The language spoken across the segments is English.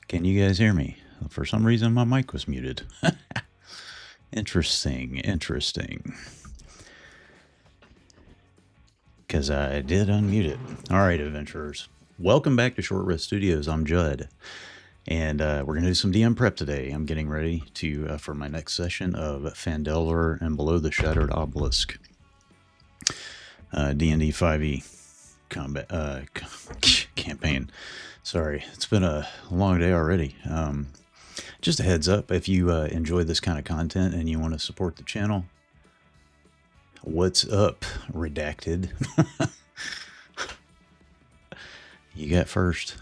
Can you guys hear me? For some reason, my mic was muted. Interesting. Because I did unmute it. All right, adventurers. Welcome back to Short Rest Studios. I'm Judd. And we're going to do some DM prep today. I'm getting ready to for my next session of Phandelver and Below the Shattered Obelisk. D&D 5e combat campaign. Sorry, it's been a long day already. Just a heads up, if you enjoy this kind of content and you want to support the channel, what's up, Redacted? You got first.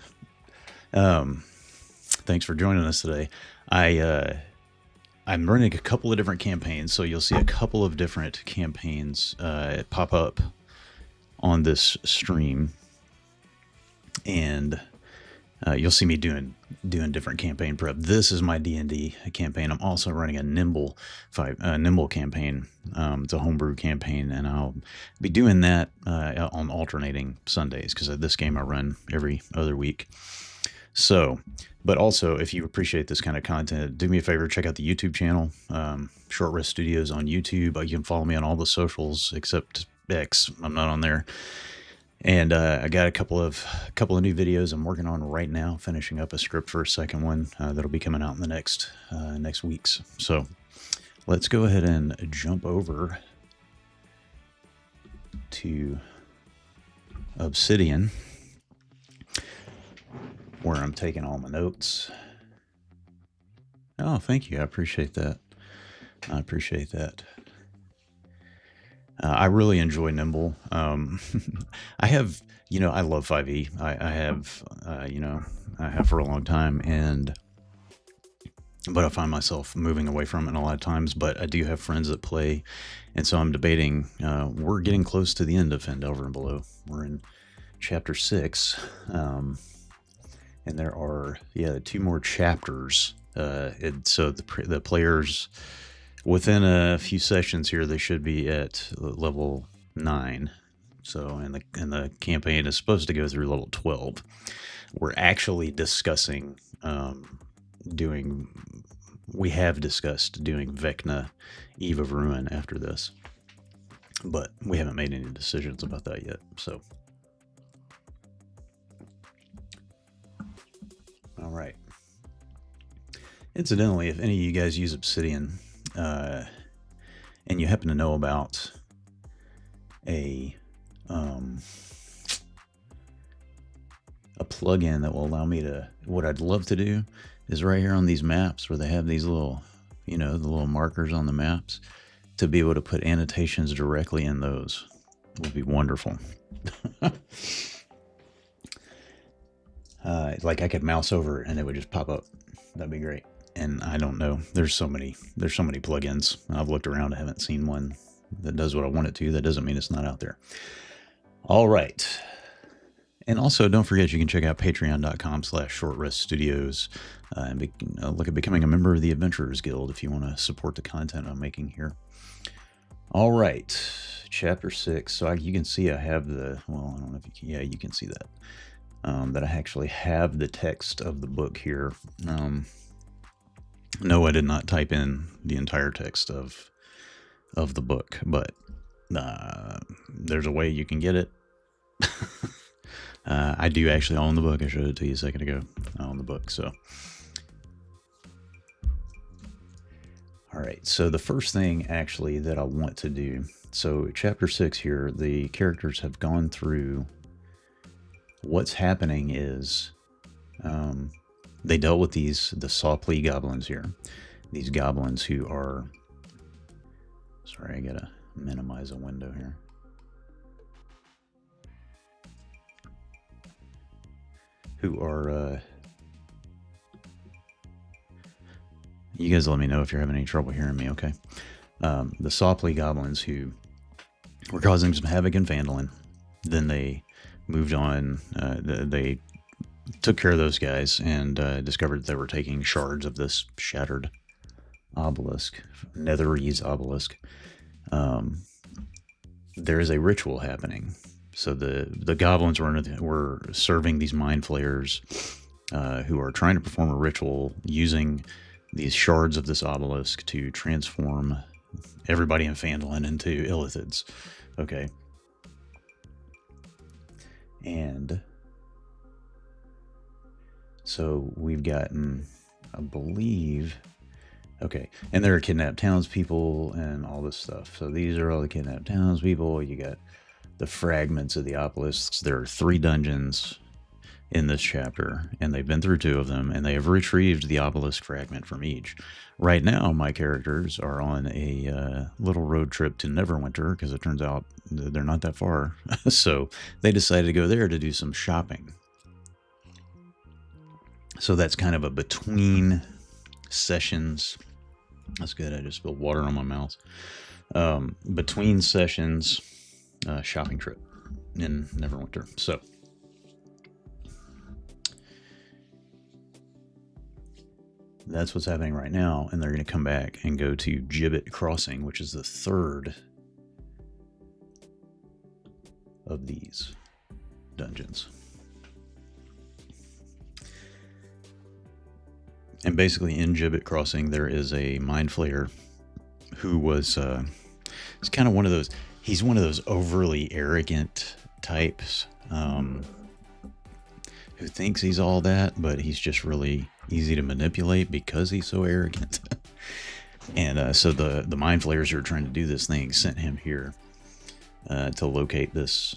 Thanks for joining us today. I'm running a couple of different campaigns, so you'll see a couple of different campaigns pop up on this stream, and you'll see me doing different campaign prep. This is my D&D campaign. I'm also running a Nimble campaign. It's a homebrew campaign, and I'll be doing that on alternating Sundays because this game I run every other week. So, but also, if you appreciate this kind of content, do me a favor, check out the YouTube channel, Short Rest Studios on YouTube. You can follow me on all the socials except X. I'm not on there. And I got a couple of new videos I'm working on right now, finishing up a script for a second one that'll be coming out in the next weeks. So let's go ahead and jump over to Obsidian, where I'm taking all my notes. Oh, thank you. I appreciate that. I really enjoy Nimble. I have, I love 5e. I have for a long time, but I find myself moving away from it a lot of times. But I do have friends that play, and so I'm debating. We're getting close to the end of Phandelver and Below. We're in chapter 6, and there are 2 more chapters. So the players, within a few sessions here, they should be at level 9. So, and the campaign is supposed to go through level 12. We're actually discussing we have discussed doing Vecna, Eve of Ruin after this, but we haven't made any decisions about that yet. So, all right. Incidentally, if any of you guys use Obsidian, and you happen to know about a plugin that will allow me to, what I'd love to do is right here on these maps where they have these little, the little markers on the maps, to be able to put annotations directly in those would be wonderful. Like I could mouse over and it would just pop up. That'd be great. And I don't know, there's so many plugins. I've looked around, I haven't seen one that does what I want it to. That doesn't mean it's not out there. All right. And also, don't forget, you can check out patreon.com/shortreststudios and look at becoming a member of the Adventurers Guild if you want to support the content I'm making here. All right, chapter 6. So you can see I have I don't know if you can, you can see that. That I actually have the text of the book here. No, I did not type in the entire text of the book, but there's a way you can get it. I do actually own the book. I showed it to you a second ago. I own the book, so. All right, so the first thing actually that I want to do, so chapter 6 here, the characters have gone through. What's happening is they dealt with the Sawplea goblins here. These goblins who are, sorry, I gotta minimize a window here. Who are, you guys let me know if you're having any trouble hearing me, okay? The Sawplea goblins who were causing some havoc in Phandalin. Then they moved on, they took care of those guys and discovered that they were taking shards of this shattered obelisk, Netherese obelisk. There is a ritual happening. So the goblins were serving these mind flayers who are trying to perform a ritual using these shards of this obelisk to transform everybody in Phandelver into illithids. Okay. And so we've gotten, I believe, okay, and there are kidnapped townspeople and all this stuff. So these are all the kidnapped townspeople. You got the fragments of the obelisks. There are 3 dungeons in this chapter, and they've been through 2 of them, and they have retrieved the obelisk fragment from each. Right now, my characters are on a little road trip to Neverwinter, because it turns out they're not that far. So they decided to go there to do some shopping. So that's kind of a between sessions. That's good. I just spilled water on my mouth. Between sessions shopping trip in Neverwinter. So that's what's happening right now, and they're going to come back and go to Gibbet Crossing, which is the 3rd of these dungeons. And basically in Gibbet Crossing, there is a mind flayer who was, it's kind of one of those, he's one of those overly arrogant types, who thinks he's all that, but he's just really easy to manipulate because he's so arrogant. And so the mind flayers who are trying to do this thing sent him here to locate this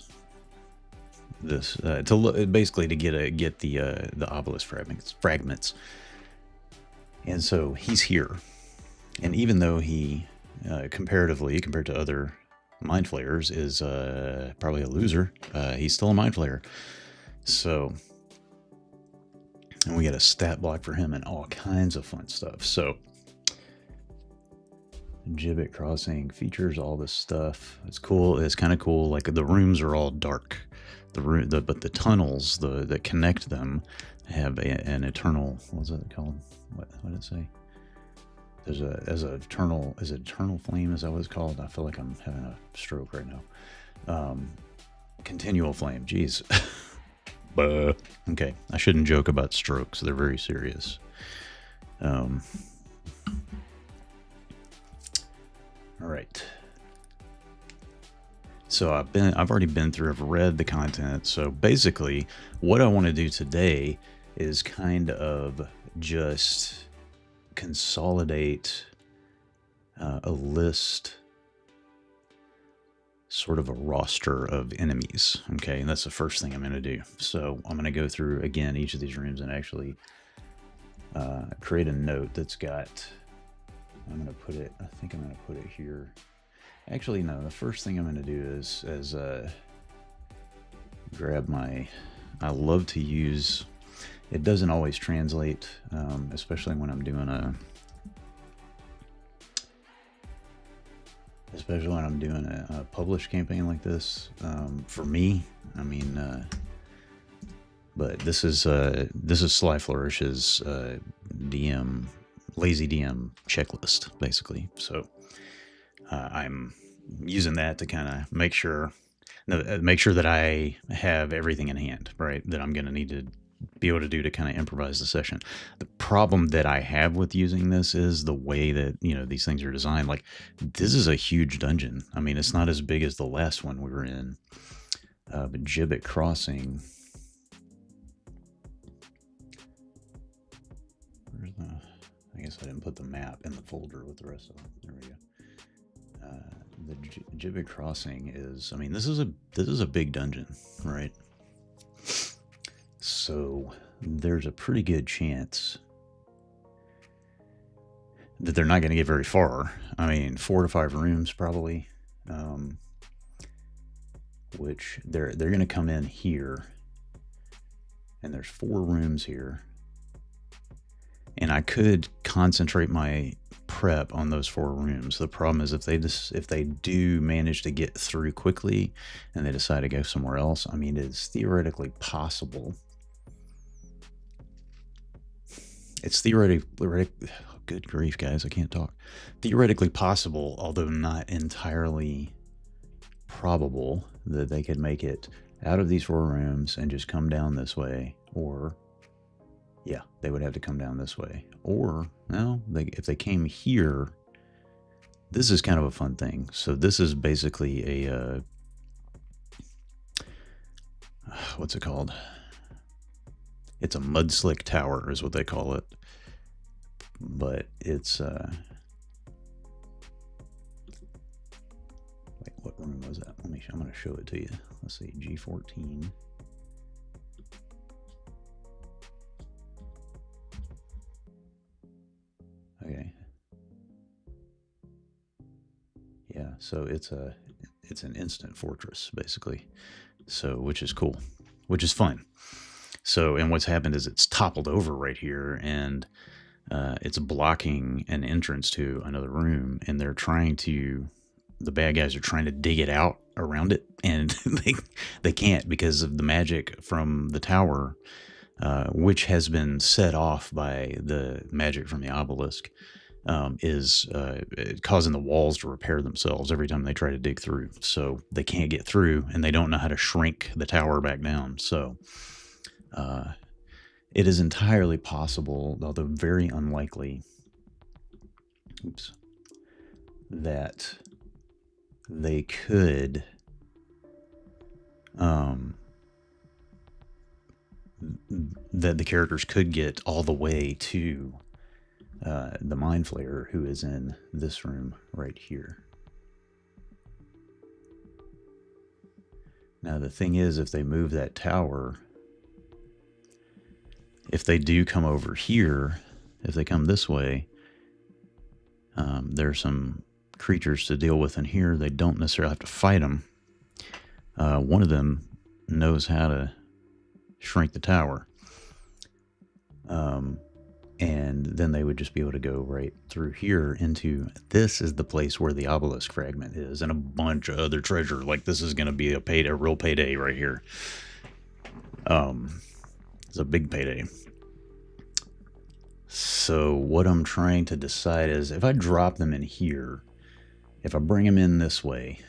basically to get the obelisk fragments. And so he's here, and even though he comparatively compared to other mind flayers is probably a loser, he's still a mind flayer. So, and we got a stat block for him and all kinds of fun stuff. So Gibbet Crossing features all this stuff. It's cool. It's kind of cool. Like the rooms are all dark, but the tunnels that connect them have an eternal, what's it called? What did it say? There's is it eternal flame? Is that what it's called? I feel like I'm having a stroke right now. Continual flame. Jeez. Okay, I shouldn't joke about strokes. They're very serious. All right. So I've already been through. I've read the content. So basically, what I want to do today is kind of just consolidate a list, sort of a roster of enemies. Okay, and that's the first thing I'm going to do. So I'm going to go through again each of these rooms and actually create a note that's got, I'm going to put it, I think I'm going to put it here. Actually, no, the first thing I'm going to do is grab my, I love to use, it doesn't always translate, especially when I'm doing a published campaign like this. For me, I mean, but this is Sly Flourish's DM, lazy DM checklist, basically. So I'm using that to kind of make sure that I have everything in hand, right? That I'm going to need to be able to do to kind of improvise the session. The problem that I have with using this is the way that, you know, these things are designed. Like, this is a huge dungeon. I mean, it's not as big as the last one we were in, but Gibbet Crossing. Where's the, I guess I didn't put the map in the folder with the rest of them. There we go. The Gibbet Crossing is, I mean, this is a big dungeon, right? So there's a pretty good chance that they're not going to get very far. I mean, 4 to 5 rooms probably, which they're going to come in here, and there's 4 rooms here, and I could concentrate my prep on those 4 rooms. The problem is if they do manage to get through quickly and they decide to go somewhere else, I mean, it's theoretically possible. It's theoretically, good grief, guys, I can't talk. Theoretically possible, although not entirely probable, that they could make it out of these 4 rooms and just come down this way, or Yeah, they would have to come down this way. Or, no, if they came here, this is kind of a fun thing. So this is basically a, what's it called? It's a mud slick tower is what they call it. But it's, wait, what room was that? I'm going to show it to you. Let's see, G14. Okay. Yeah, so it's an instant fortress basically. So, which is cool, which is fun. So, and what's happened is it's toppled over right here, and it's blocking an entrance to another room, and the bad guys are trying to dig it out around it, and they can't because of the magic from the tower, which has been set off by the magic from the obelisk, is causing the walls to repair themselves every time they try to dig through. So they can't get through, and they don't know how to shrink the tower back down. So it is entirely possible, although very unlikely, that they could that the characters could get all the way to the Mind Flayer, who is in this room right here. Now the thing is, if they move that tower, if they do come over here, if they come this way, there's some creatures to deal with in here. They don't necessarily have to fight them. One of them knows how to shrink the tower. And then they would just be able to go right through here into, this is the place where the obelisk fragment is, and a bunch of other treasure. Like, this is going to be a real payday right here. It's a big payday. So what I'm trying to decide is, if I drop them in here, if I bring them in this way,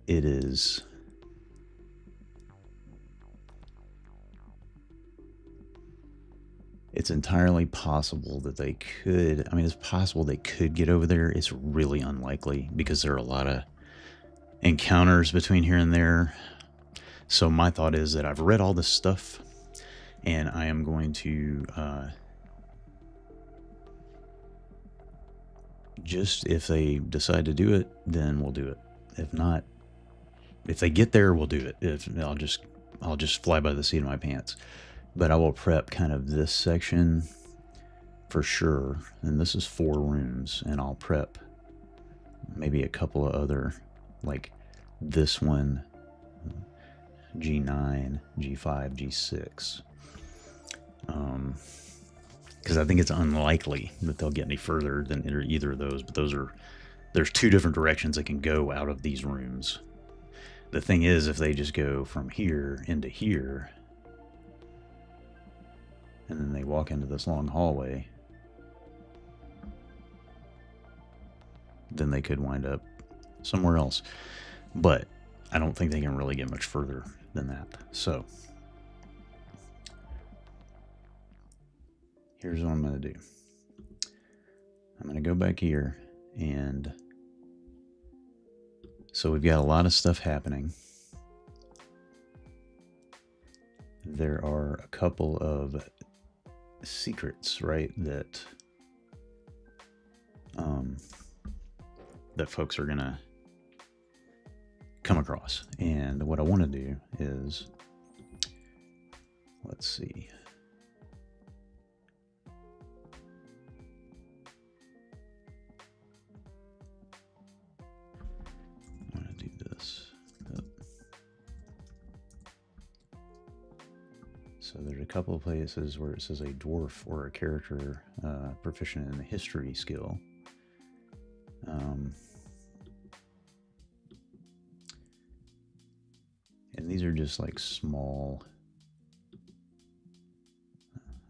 it's entirely possible that they could, it's possible they could get over there. It's really unlikely because there are a lot of encounters between here and there. So my thought is that I've read all this stuff, and I am going to just, if they decide to do it, then we'll do it. If not, if they get there, we'll do it. If I'll just fly by the seat of my pants. But I will prep kind of this section for sure. And this is 4 rooms, and I'll prep maybe a couple of other, like this one, G9, G5, G6. Because I think it's unlikely that they'll get any further than either of those. But there's 2 different directions they can go out of these rooms. The thing is, if they just go from here into here, and then they walk into this long hallway, then they could wind up somewhere else. But I don't think they can really get much further than that. So here's what I'm going to do. I'm going to go back here, and so we've got a lot of stuff happening. There are a couple of secrets, right, that that folks are going to come across. And what I want to do is, let's see. I'm going to do this. So there's a couple of places where it says a dwarf or a character proficient in the history skill. And these are just like small.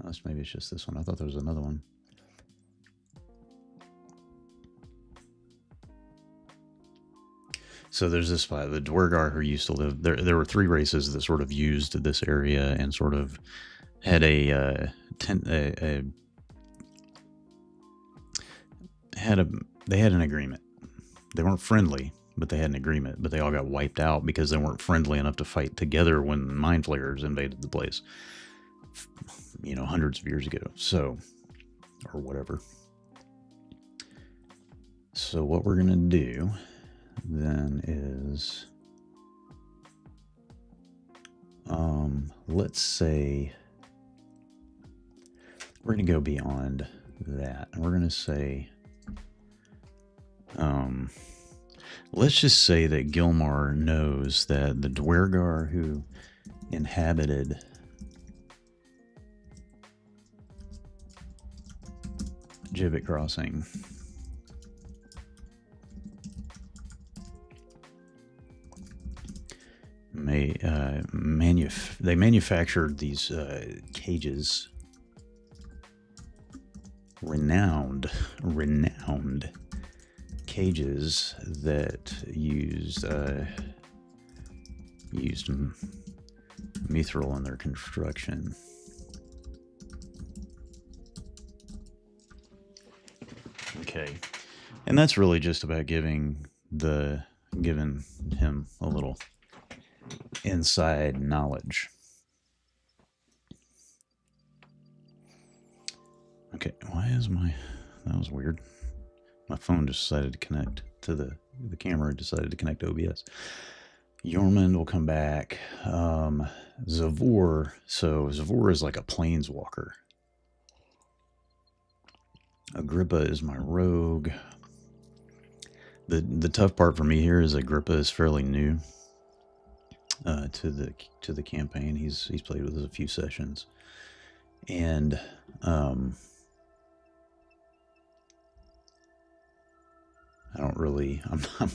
Unless maybe it's just this one. I thought there was another one. So there's this spot, the Dwergar who used to live there. There were 3 races that sort of used this area and sort of had they had an agreement. They weren't friendly, but they had an agreement. But they all got wiped out because they weren't friendly enough to fight together when mind flayers invaded the place. You know, hundreds of years ago. So, or whatever. So what we're gonna do then is, let's say we're gonna go beyond that, and we're gonna say, let's just say that Gilmar knows that the Dwergar who inhabited Gibbet Crossing they manufactured these cages, renowned cages that used mithril in their construction. Okay, and that's really just about giving him a little inside knowledge. Okay, that was weird. My phone just decided to connect to the camera decided to connect to OBS. Yormund will come back. Zavor. So Zavor is like a planeswalker. Agrippa is my rogue. The tough part for me here is Agrippa is fairly new to the campaign. He's played with us a few sessions, and I'm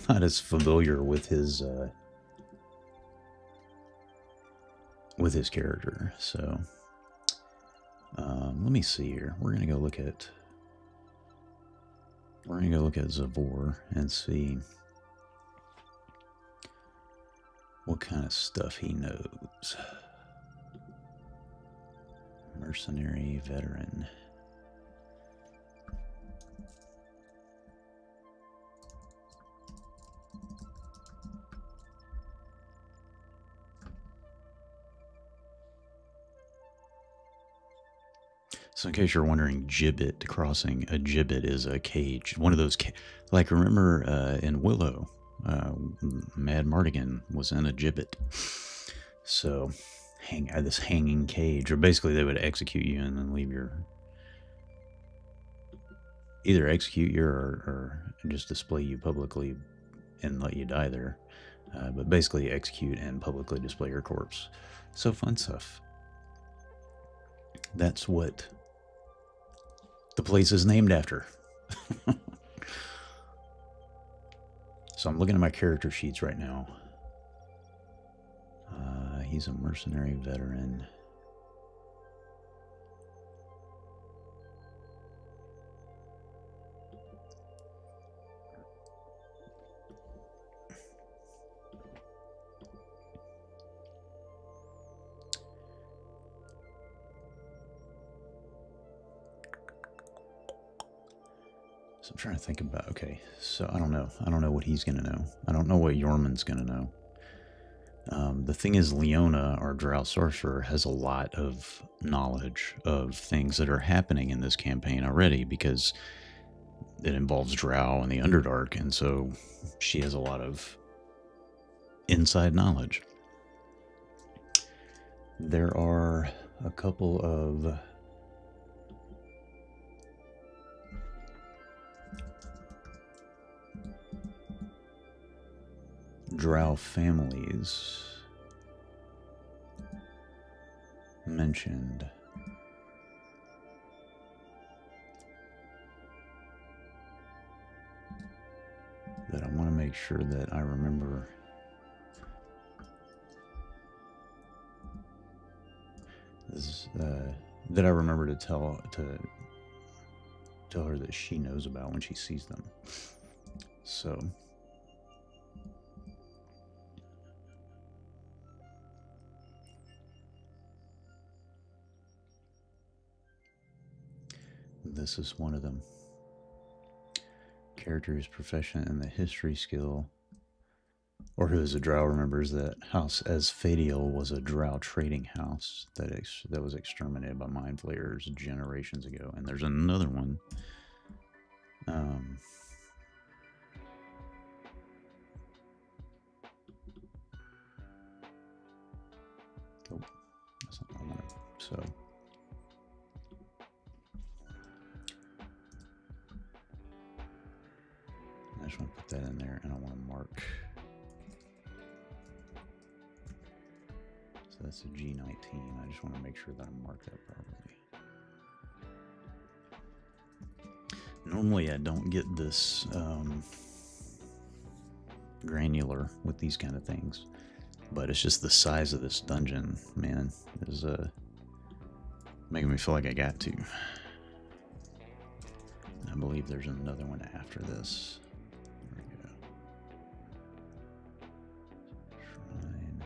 not as familiar with his character. So let me see here. We're gonna go look at Zavor and see what kind of stuff he knows. Mercenary veteran. So in case you're wondering, Gibbet Crossing, a gibbet is a cage. One of those, like remember in Willow, Mad Mardigan was in a gibbet. So this hanging cage, or basically they would execute you and then leave either execute you or just display you publicly and let you die there. But basically execute and publicly display your corpse. So fun stuff. That's what the place is named after. So I'm looking at my character sheets right now. He's a mercenary veteran. So I'm trying to think about, okay, so I don't know what he's going to know. I don't know what Yormund's going to know. The thing is, Leona, our Drow sorcerer, has a lot of knowledge of things that are happening in this campaign already because it involves Drow and the Underdark, and so she has a lot of inside knowledge. There are a couple of Drow families mentioned. That I want to make sure that I remember. That I remember to tell her that she knows about when she sees them. So this is one of them. Character is proficient in the history skill, or who is a drow remembers that house as Fadiel was a drow trading house that was exterminated by mind flayers generations ago. And there's another one. Oh, that's not what I wanted. So I just want to put that in there, and I want to mark. So that's a G19. I just want to make sure that I mark that properly. Normally I don't get this granular with these kind of things, but it's just the size of this dungeon, man, is making me feel like I got to. I believe there's another one after this. There we go. Shrine.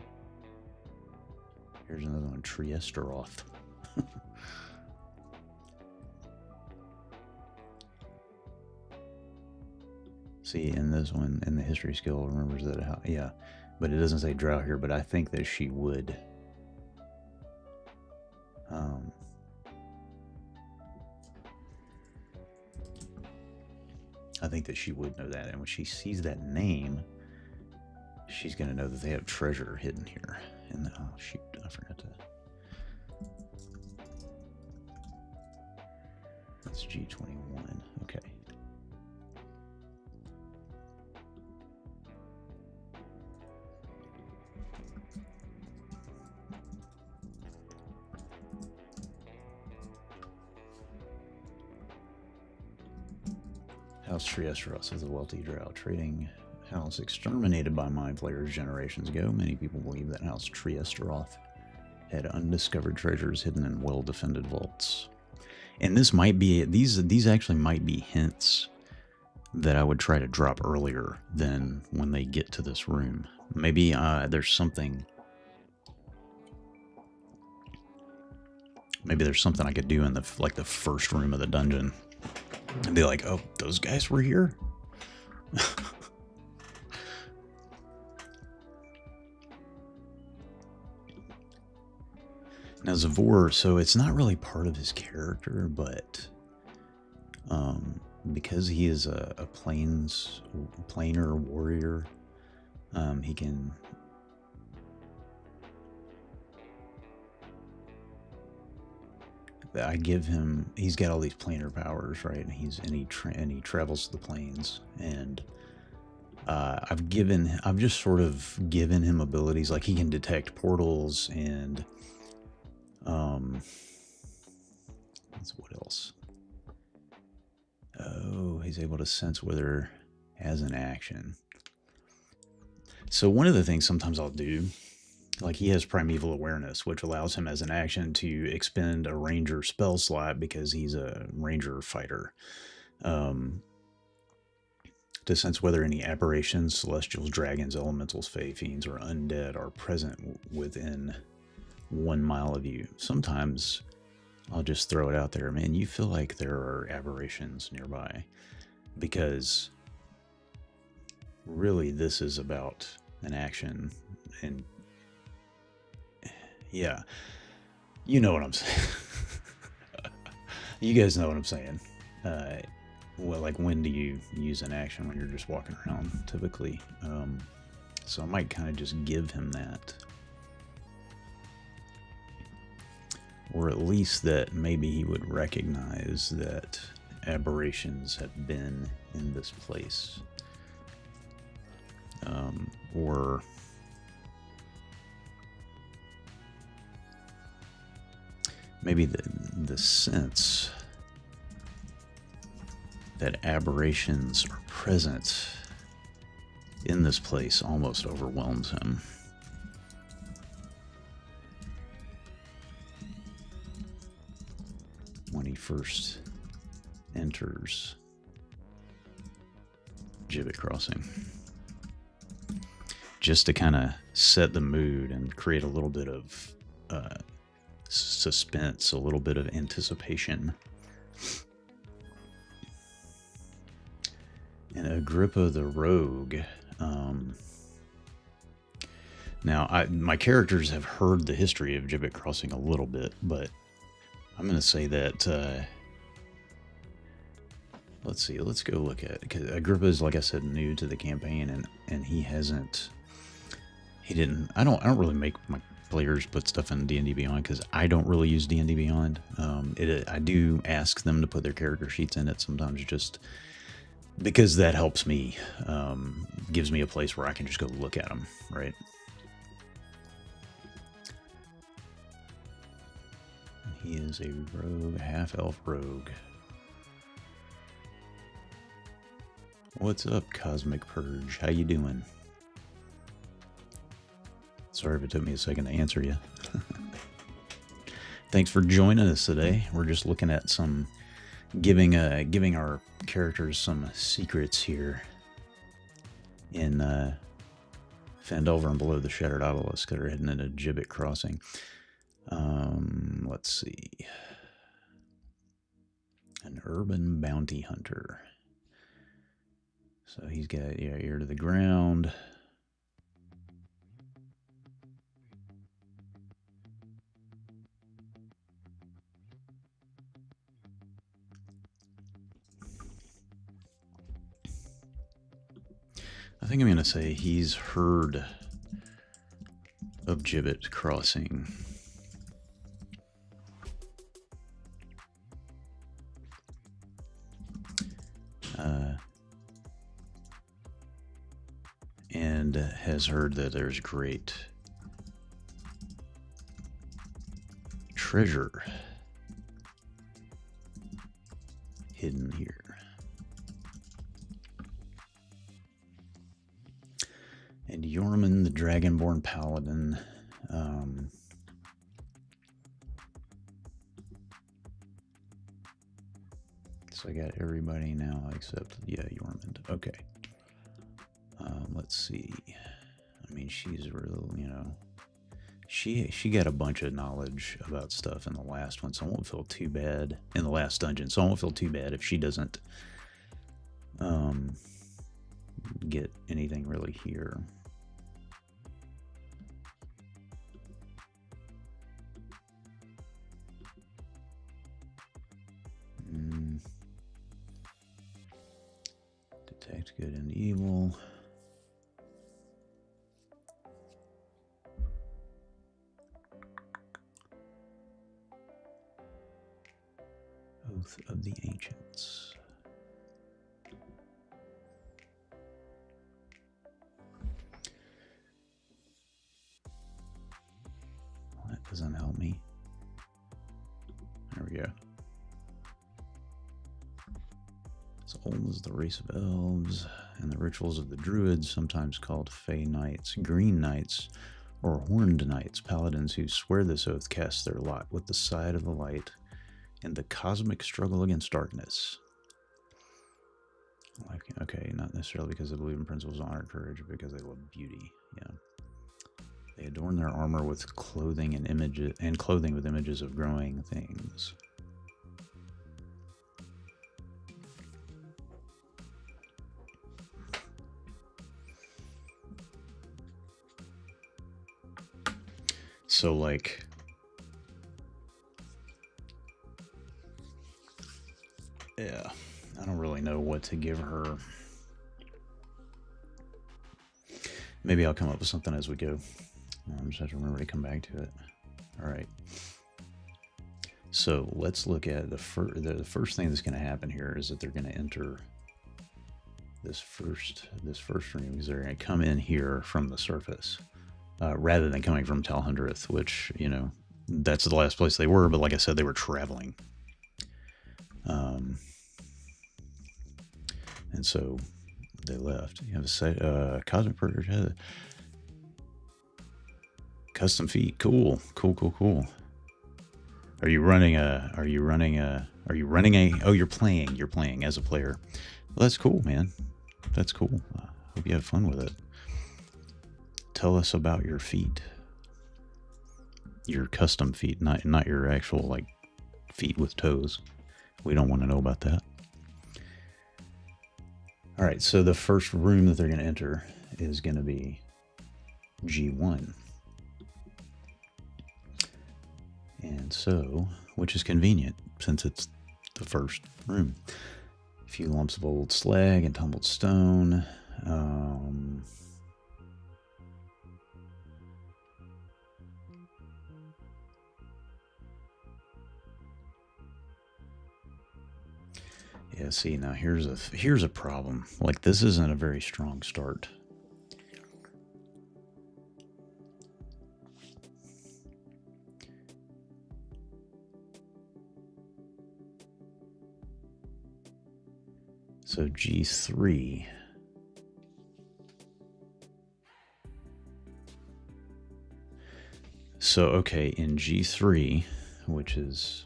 Here's another one, Triesteroth. See, in this one, in the history skill, remembers that, yeah, but it doesn't say drow here, but I think that she would. I think that she would know that, and when she sees that name, she's going to know that they have treasure hidden here. And oh shoot, I forgot to. That's G21. Okay. House Triesteros is a wealthy drow trading house exterminated by mind flayers generations ago. Many people believe that House Triesteroth had undiscovered treasures hidden in well-defended vaults. And this might be, these actually might be hints that I would try to drop earlier than when they get to this room. Maybe there's something. Maybe there's something I could do in the first room of the dungeon. And be like, oh, those guys were here? Now, Zavor, so it's not really part of his character, but because he is a planar warrior, he can... I give him, he's got all these planar powers, right? And he travels to the planes, and I've just sort of given him abilities like he can detect portals, and what else? Oh, he's able to sense weather as an action. So one of the things sometimes I'll do, like he has primeval awareness, which allows him as an action to expend a ranger spell slot because he's a ranger fighter. To sense whether any aberrations, celestials, dragons, elementals, fae, fiends, or undead are present within 1 mile of you. Sometimes I'll just throw it out there, man, you feel like there are aberrations nearby, because really this is about an action. And yeah, you know what I'm saying. You guys know what I'm saying. Well, like, when do you use an action when you're just walking around, typically? So I might kind of just give him that. Or at least that maybe he would recognize that aberrations have been in this place. Or... maybe the sense that aberrations are present in this place almost overwhelms him. When he first enters Gibbet Crossing. Just to kind of set the mood and create a little bit of suspense, a little bit of anticipation. Agrippa the Rogue. Now, my characters have heard the history of Gibbet Crossing a little bit, but I'm going to say that, let's see, let's go look at it. Because Agrippa is, like I said, new to the campaign, and he didn't, I don't really make my players put stuff in D&D Beyond because I don't really use D&D Beyond. I do ask them to put their character sheets in it sometimes just because that helps me, gives me a place where I can just go look at them, right? He is a rogue, half-elf rogue. What's up, Cosmic Purge? How you doing? Sorry if it took me a second to answer you. Thanks for joining us today. We're just looking at some giving our characters some secrets here in Phandelver and Below the Shattered Obelisk that are heading into Gibbet Crossing. Let's see. An urban bounty hunter. So he's got ear to the ground. I think I'm going to say he's heard of Gibbet Crossing. And has heard that there's great treasure hidden here. And Yorman, the Dragonborn Paladin, so I got everybody now except, Yorman. Okay. Let's see. I mean, she's real, she got a bunch of knowledge about stuff in the last one, so I won't feel too bad in the last dungeon. So I won't feel too bad if she doesn't get anything really here. Detect good and evil. Oath of the Ancients. Well, that doesn't help me. There we go. As old as the race of elves and the rituals of the druids, sometimes called Fey Knights, Green Knights, or Horned Knights, paladins who swear this oath cast their lot with the side of the light in the cosmic struggle against darkness. Okay, not necessarily because they believe in principles of honor and courage, but because they love beauty. Yeah. They adorn their armor with clothing and clothing with images of growing things. So, like, yeah, I don't really know what to give her. Maybe I'll come up with something as we go. I just have to remember to come back to it. All right. So let's look at the first thing that's going to happen here is that they're going to enter this first room because they're going to come in here from the surface. Rather than coming from Talhundreth, which, that's the last place they were, but like I said, they were traveling. And so they left. You have a Cosmic Purge, custom feat. Cool. Are you running a, oh, you're playing as a player. Well, that's cool, man. That's cool. Hope you have fun with it. Tell us about your feet. Your custom feet, not your actual, like, feet with toes. We don't want to know about that. All right, so the first room that they're going to enter is going to be G1. And so, which is convenient since it's the first room. A few lumps of old slag and tumbled stone. Yeah, see, now here's a problem. Like, this isn't a very strong start. So G3. So, okay, in G3, which is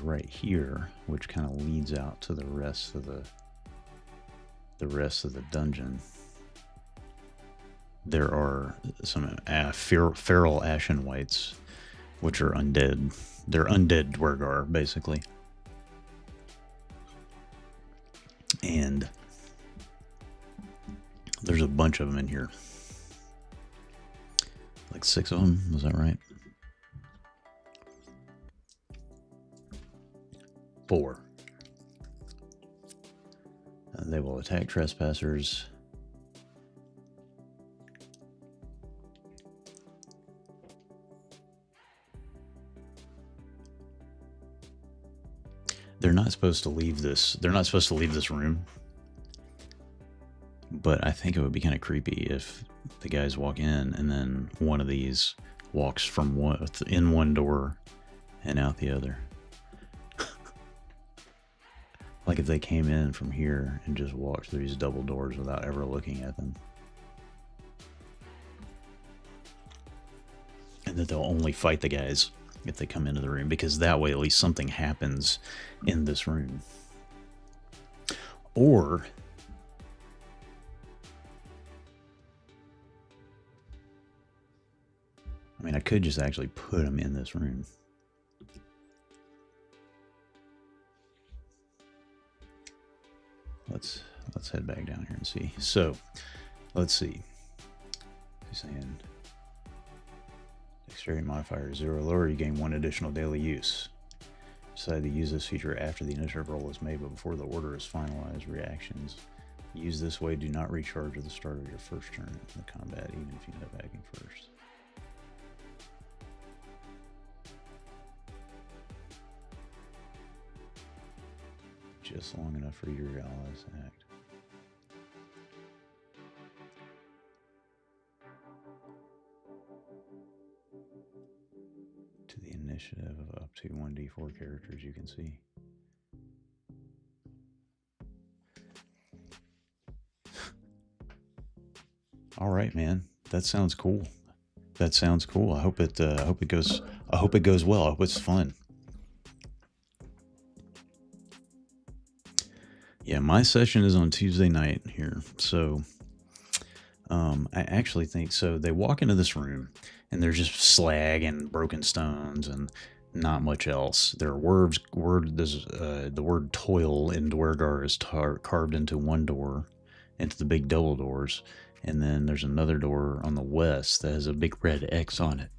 right here, which kind of leads out to the rest of the dungeon. There are some feral ashen whites, which are undead. They're undead Dwergar, basically. And there's a bunch of them in here. Like 6 of them, was that right? 4. They will attack trespassers. They're not supposed to leave this. They're not supposed to leave this room. But I think it would be kind of creepy if the guys walk in and then one of these walks from in one door and out the other. Like if they came in from here and just walked through these double doors without ever looking at them. And that they'll only fight the guys if they come into the room, because that way at least something happens in this room. Or I mean, I could just actually put them in this room. Let's head back down here and see. So, let's see. He's saying dexterity modifier 0 or lower, you gain 1 additional daily use. Decide to use this feature after the initiative roll is made, but before the order is finalized. Reactions used this way do not recharge at the start of your first turn in the combat, even if you end up acting first. Just long enough for your allies to act. To the initiative of up to 1d4 characters, you can see. All right, man. That sounds cool. That sounds cool. I hope it goes well. I hope it's fun. Yeah, my session is on Tuesday night here. So I actually think so. They walk into this room and there's just slag and broken stones and not much else. There are the word toil in Dwergar is carved into one door, into the big double doors. And then there's another door on the west that has a big red X on it.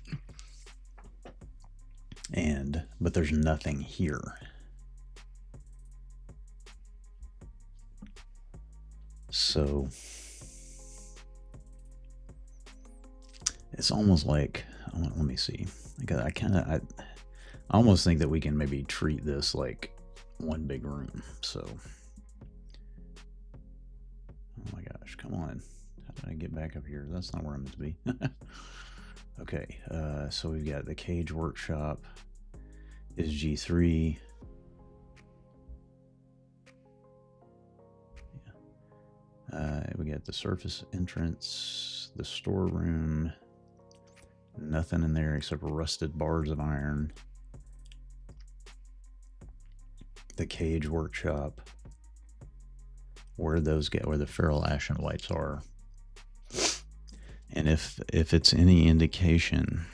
But there's nothing here. So it's almost like, let me see. I almost think that we can maybe treat this like one big room. So, oh my gosh, come on. How did I get back up here? That's not where I'm meant to be. Okay, so we've got the cage workshop is G3. We got the surface entrance, the storeroom, nothing in there except rusted bars of iron. The cage workshop, where the feral ashen whites are. And if it's any indication,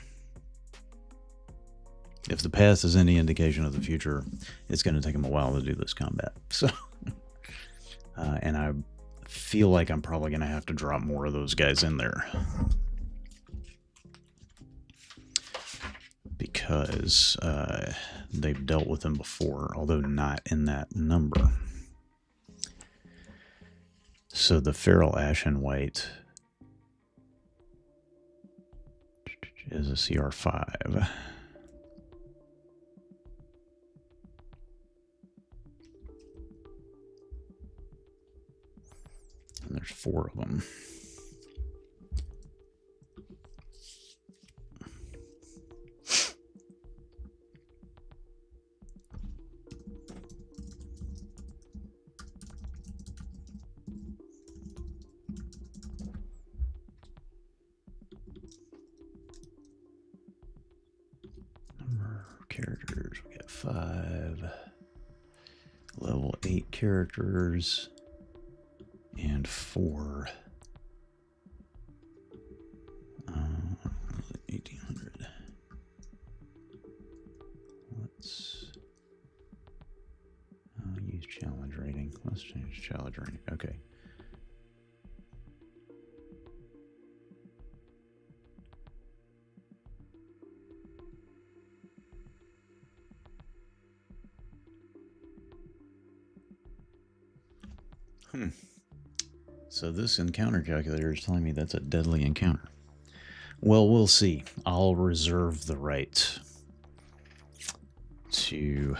if the past is any indication of the future, it's going to take them a while to do this combat. So, and I feel like I'm probably going to have to drop more of those guys in there. Because they've dealt with them before, although not in that number. So the Feral Ashen White is a CR5. And there's 4 of them. Characters, we got 5 level 8 characters and 4 1800. Let's use challenge rating. Let's change challenge rating. Okay. So this encounter calculator is telling me that's a deadly encounter. Well, we'll see. I'll reserve the right to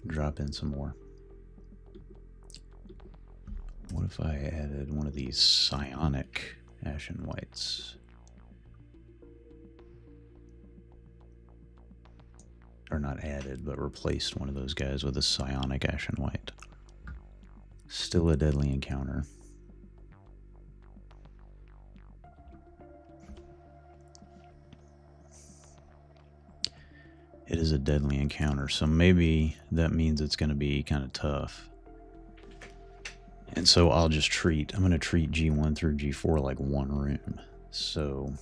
drop in some more. What if I added one of these psionic Ashen Whites? Or not added, but replaced one of those guys with a psionic Ashen White. Still a deadly encounter. It is a deadly encounter, so maybe that means it's going to be kind of tough. And so I'll just treat, I'm going to treat G1 through G4 like one room. So,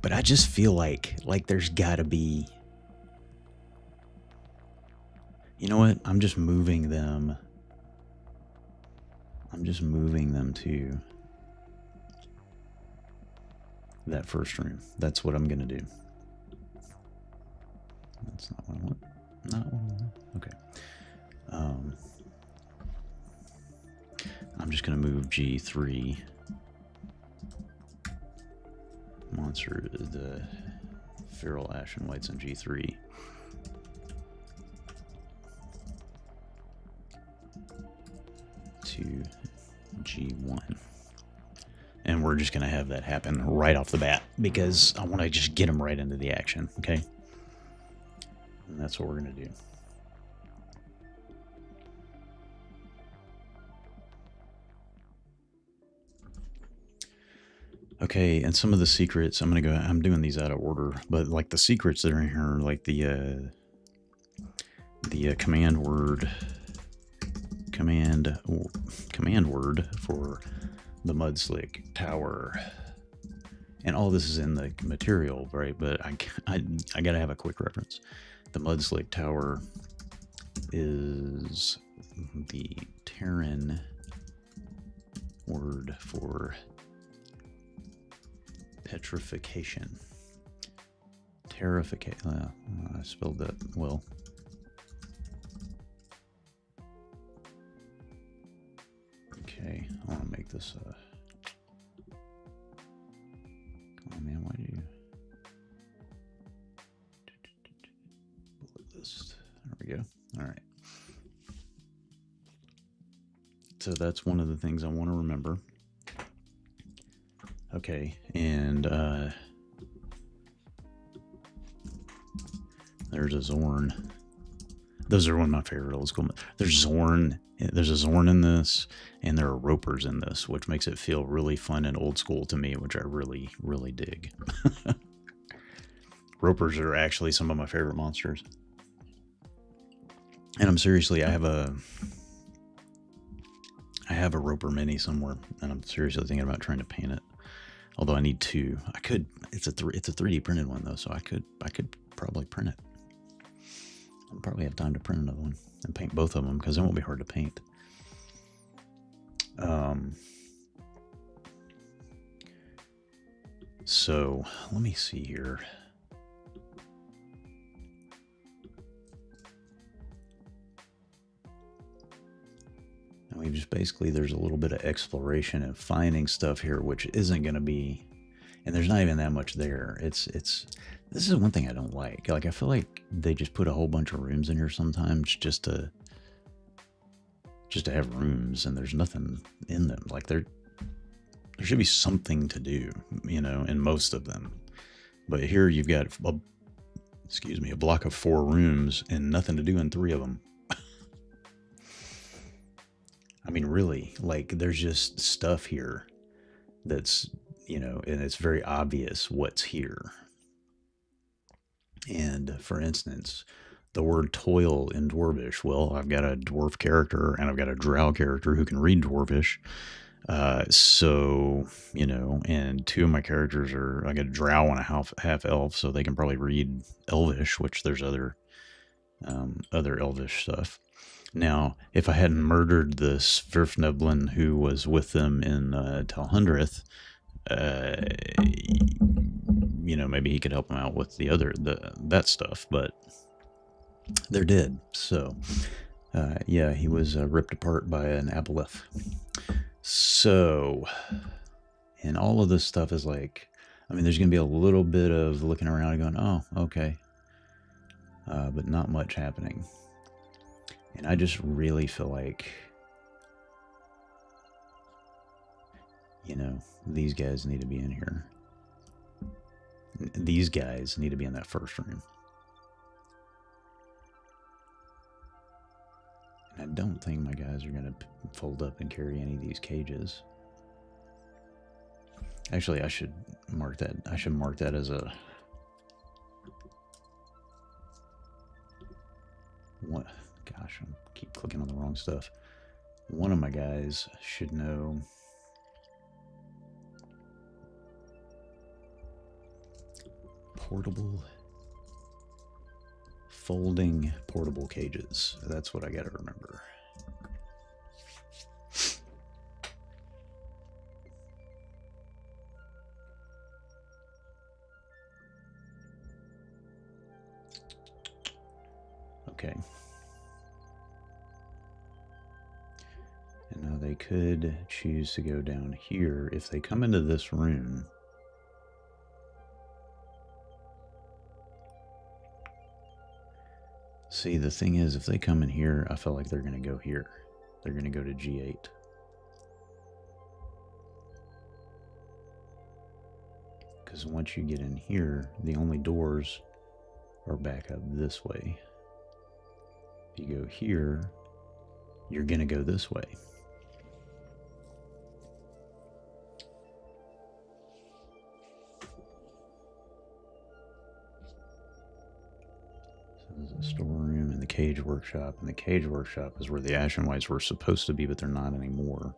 but I just feel like there's got to be, you know what? I'm just moving them. I'm just moving them to that first room. That's what I'm going to do. That's not what I want. Not what I want. Okay. I'm just going to move G3 monster, the Feral Ashen Whites in G3. To G1. And we're just going to have that happen right off the bat because I want to just get them right into the action, okay? And that's what we're going to do. Okay, and some of the secrets, I'm doing these out of order, but like the secrets that are in here, like the command word for the Mudslick Tower, and all this is in the material, right? But I gotta have a quick reference. The Mudslick Tower is the Terran word for petrification. Terrification. I spelled that well. Okay, I want to make this. Come on, man. Why do you bullet list? There we go. All right. So that's one of the things I want to remember. Okay, and there's a Zorn. Those are one of my favorite old school. There's Zorn. There's a Zorn in this, and there are Ropers in this, which makes it feel really fun and old school to me, which I really, really dig. Ropers are actually some of my favorite monsters. And I'm seriously, I have a Roper mini somewhere, and I'm seriously thinking about trying to paint it. Although I need two. I could. It's a 3D printed one though, so I could probably print it. I'll probably have time to print another one and paint both of them because it won't be hard to paint. So let me see here. And we just basically, there's a little bit of exploration and finding stuff here, which isn't going to be, and there's not even that much there. This is one thing I don't like. Like, I feel like they just put a whole bunch of rooms in here sometimes just to have rooms, and there's nothing in them. Like, there should be something to do, you know, in most of them. But here you've got a block of 4 rooms and nothing to do in 3 of them. I mean, really, like, there's just stuff here that's, you know, and it's very obvious what's here. And for instance, the word toil in Dwarvish. Well, I've got a dwarf character and I've got a drow character who can read Dwarvish. So, you know, and 2 of my characters I got a drow and a half elf, so they can probably read Elvish, which there's other Elvish stuff. Now, if I hadn't murdered the Svirfneblin who was with them in Talhundreth, you know, maybe he could help them out with that stuff, but they're dead. So, yeah, he was ripped apart by an aboleth. So, and all of this stuff is like, I mean, there's going to be a little bit of looking around and going, oh, okay. But not much happening. And I just really feel like, you know, these guys need to be in here. These guys need to be in that first room. And I don't think my guys are going to fold up and carry any of these cages. Actually, I should mark that. I should mark that as a... What? Gosh, I keep clicking on the wrong stuff. One of my guys should know... Portable... Folding portable cages. That's what I gotta remember. Okay. And now they could choose to go down here. If they come into this room, see, the thing is, if they come in here, I feel like they're going to go here. They're going to go to G8. Because once you get in here, the only doors are back up this way. If you go here, you're going to go this way. There's a storeroom and the cage workshop, and the cage workshop is where the Ashen Whites were supposed to be, but they're not anymore.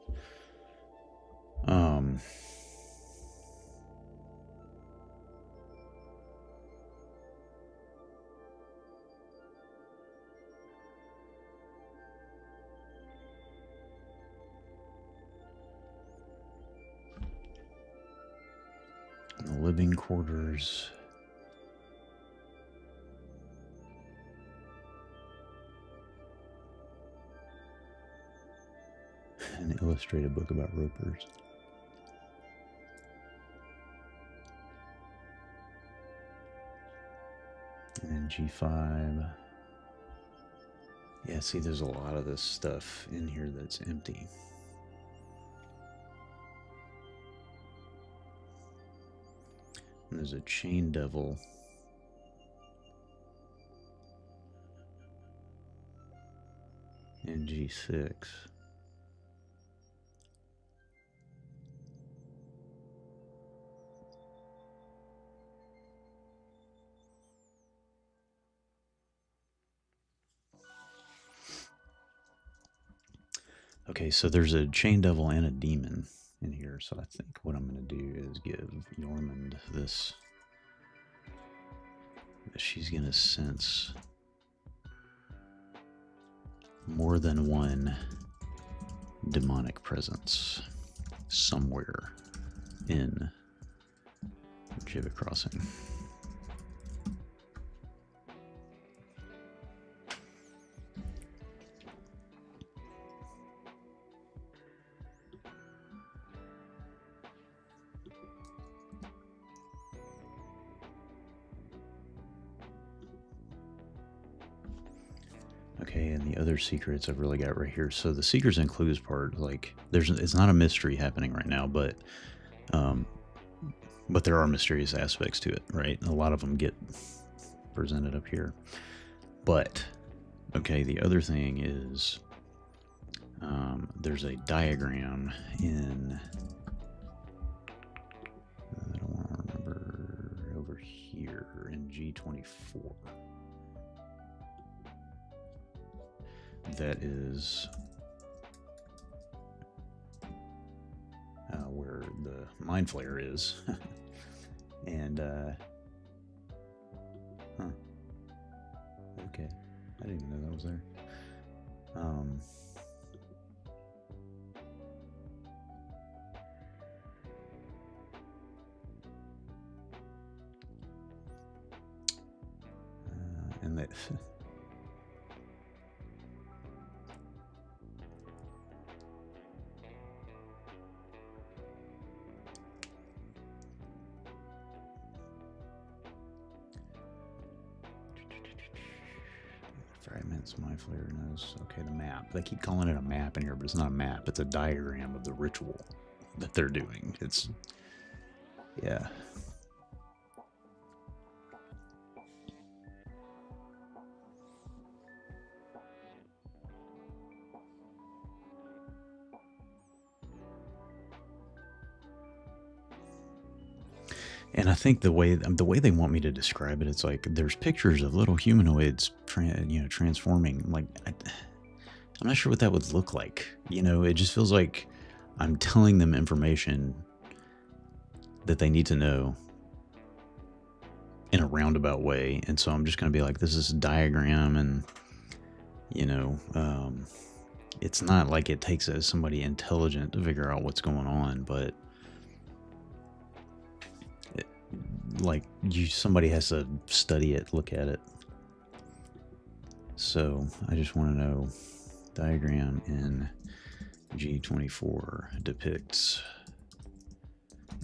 The living quarters. An illustrated book about ropers. And then G5. Yeah, see, there's a lot of this stuff in here that's empty. And there's a chain devil. In G6. Okay, so there's a chain devil and a demon. in here. So I think what I'm going to do is give Yormund this. She's going to sense more than one demonic presence somewhere in Jiva Crossing. Okay, and the other secrets I've really got right here. So the Seekers and Clues part, like, it's not a mystery happening right now, but there are mysterious aspects to it, right? A lot of them get presented up here. But, okay, the other thing is there's a diagram in, I don't want to remember, over here in G24. That is where the Mind Flayer is. And, okay. I didn't even know that was there. And that... Fragments, Mind Flayer knows. Okay, the map. They keep calling it a map in here, but it's not a map. It's a diagram of the ritual that they're doing. It's... yeah. And I think the way they want me to describe it, it's like there's pictures of little humanoids, transforming. Like, I'm not sure what that would look like. It just feels like I'm telling them information that they need to know in a roundabout way. And so I'm just going to be like, this is a diagram, and it's not like it takes somebody intelligent to figure out what's going on, but somebody has to study it, look at it. So I just want to know, diagram in G24 depicts,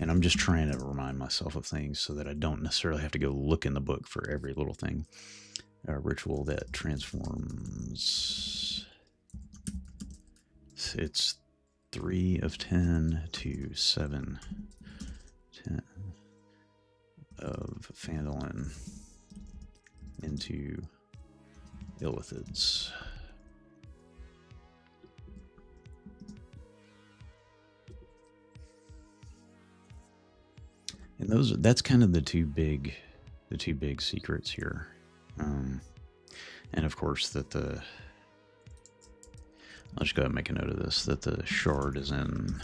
and I'm just trying to remind myself of things so that I don't necessarily have to go look in the book for every little thing. A ritual that transforms, it's 3 of 10 to 7 10 of Phandelver into Illithids. And that's kind of the two big secrets here. And of course I'll just go ahead and make a note of this, that the shard is in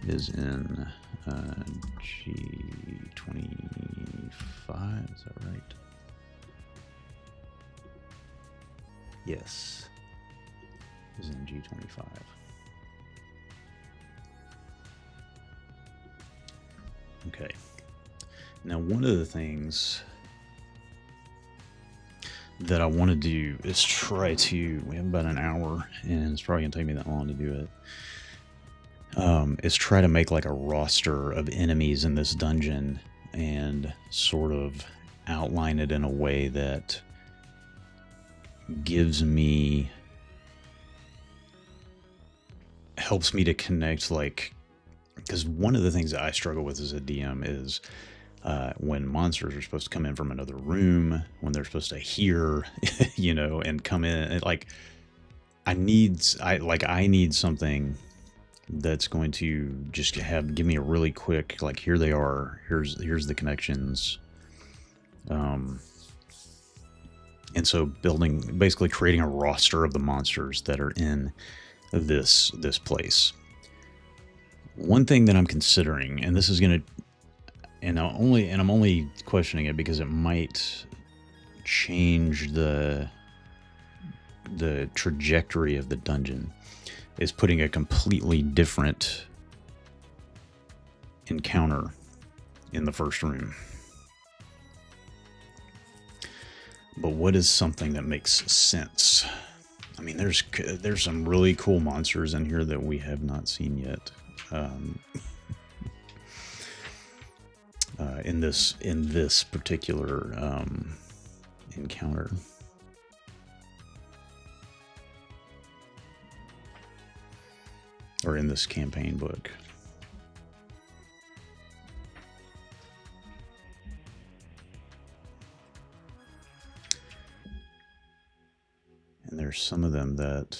G25, is that right? Yes, is in G25. Okay. Now, one of the things that I want to do is try to, we have about an hour, and it's probably going to take me that long to do it, is try to make like a roster of enemies in this dungeon and sort of outline it in a way that helps me to connect, like, because one of the things that I struggle with as a DM is when monsters are supposed to come in from another room, when they're supposed to hear, and come in, and like, I need something that's going to just give me a really quick, like, here they are, here's the connections, and so basically creating a roster of the monsters that are in this place. One thing that I'm considering, and this is gonna, and I'm only questioning it because it might change the trajectory of the dungeon, is putting a completely different encounter in the first room. But what is something that makes sense? I mean, there's some really cool monsters in here that we have not seen yet. In this particular encounter. Or in this campaign book. And there's some of them that,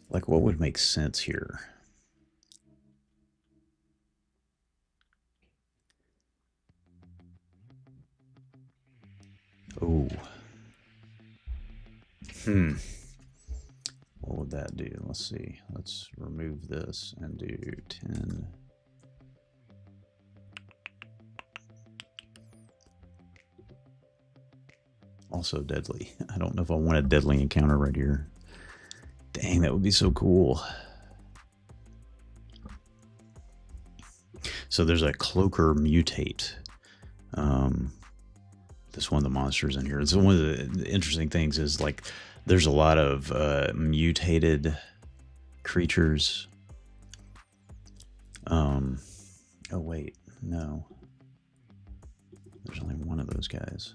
like, what would make sense here? Oh. What would that do? Let's see. Let's remove this and do 10. Also deadly. I don't know if I want a deadly encounter right here. Dang, that would be so cool. So there's a cloaker mutate. This one of the monsters in here. So one of the interesting things is, like, there's a lot of mutated creatures. Oh wait, no. There's only one of those guys.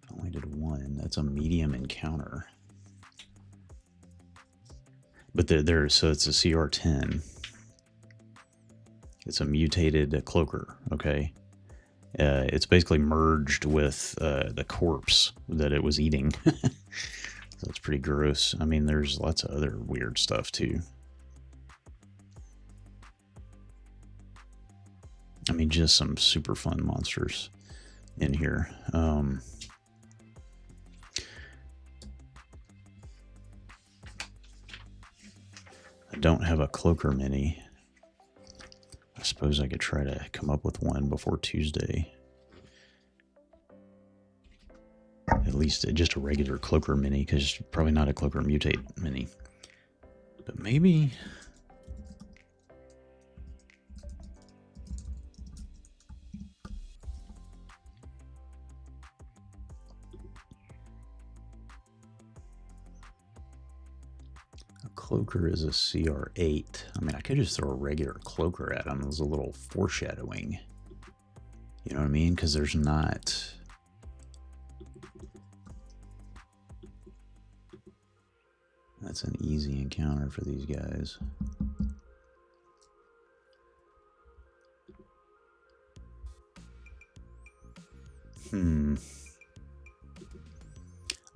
I only did one. That's a medium encounter. But so it's a CR10. It's a mutated cloaker, okay? It's basically merged with the corpse that it was eating. So it's pretty gross. I mean, there's lots of other weird stuff too. I mean, just some super fun monsters in here. I don't have a cloaker mini. I suppose I could try to come up with one before Tuesday. At least just a regular cloaker mini, because probably not a cloaker mutate mini. But maybe... a cloaker is a CR8. I mean, I could just throw a regular cloaker at him as a little foreshadowing. You know what I mean? Because there's not... That's an easy encounter for these guys.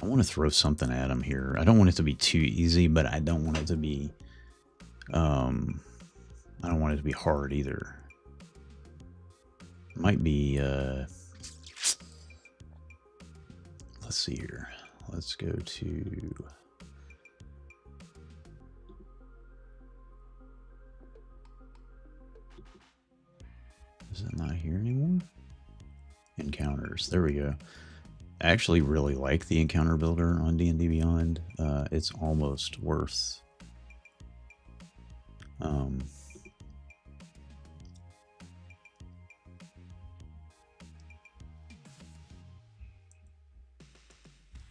I want to throw something at him here. I don't want it to be too easy, but I don't want it to be... I don't want it to be hard either. Might be... let's see here. Let's go to... Is it not here anymore? Encounters. There we go. I actually really like the encounter builder on D&D Beyond. It's almost worth...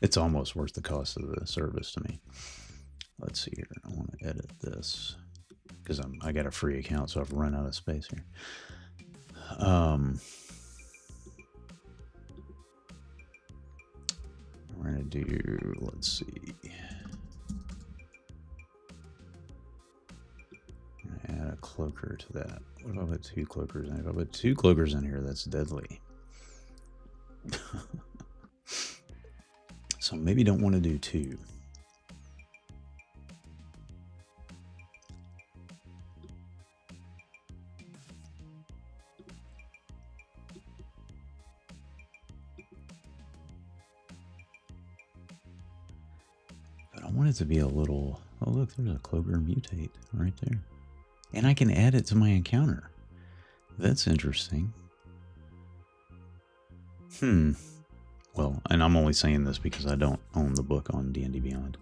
it's almost worth the cost of the service to me. Let's see here. I want to edit this because I got a free account, so I've run out of space here. We're gonna do, let's see. I'm gonna add a cloaker to that. What if I put 2 cloakers in? If I put 2 cloakers in here, that's deadly. So maybe don't want to do 2. But I want it to be a little... Oh, look, there's a Cloaker Mutate right there. And I can add it to my encounter. That's interesting. Well, and I'm only saying this because I don't own the book on D&D Beyond.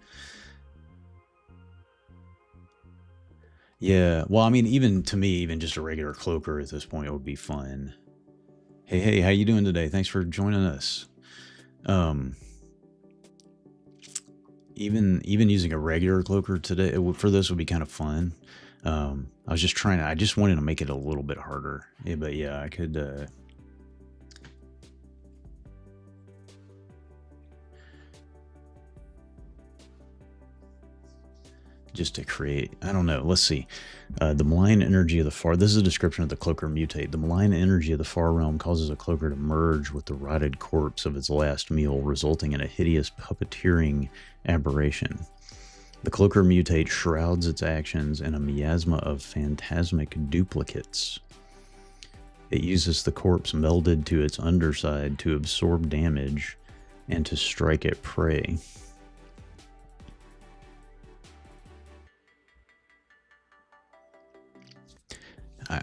Yeah, well, I mean, even to me, even just a regular Cloaker at this point would be fun. Hey, how you doing today? Thanks for joining us. Even using a regular Cloaker today for this would be kind of fun. I just wanted to make it a little bit harder. Yeah, but yeah, I could... just to create, I don't know, let's see. The malign energy of the far... This is a description of the Cloaker Mutate. The malign energy of the far realm causes a Cloaker to merge with the rotted corpse of its last meal, resulting in a hideous puppeteering aberration. The Cloaker Mutate shrouds its actions in a miasma of phantasmic duplicates. It uses the corpse melded to its underside to absorb damage and to strike at prey.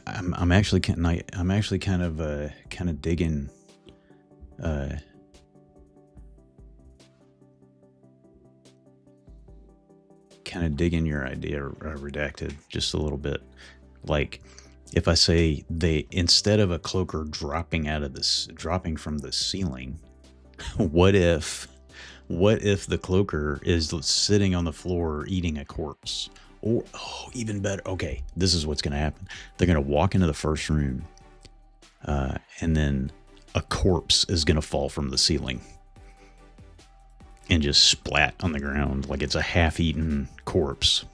I'm actually kind of digging your idea, Redacted, just a little bit. Like, if I say instead of a Cloaker dropping from the ceiling, what if the Cloaker is sitting on the floor eating a corpse? Or, even better. Okay, this is what's going to happen. They're going to walk into the first room, and then a corpse is going to fall from the ceiling and just splat on the ground like it's a half-eaten corpse.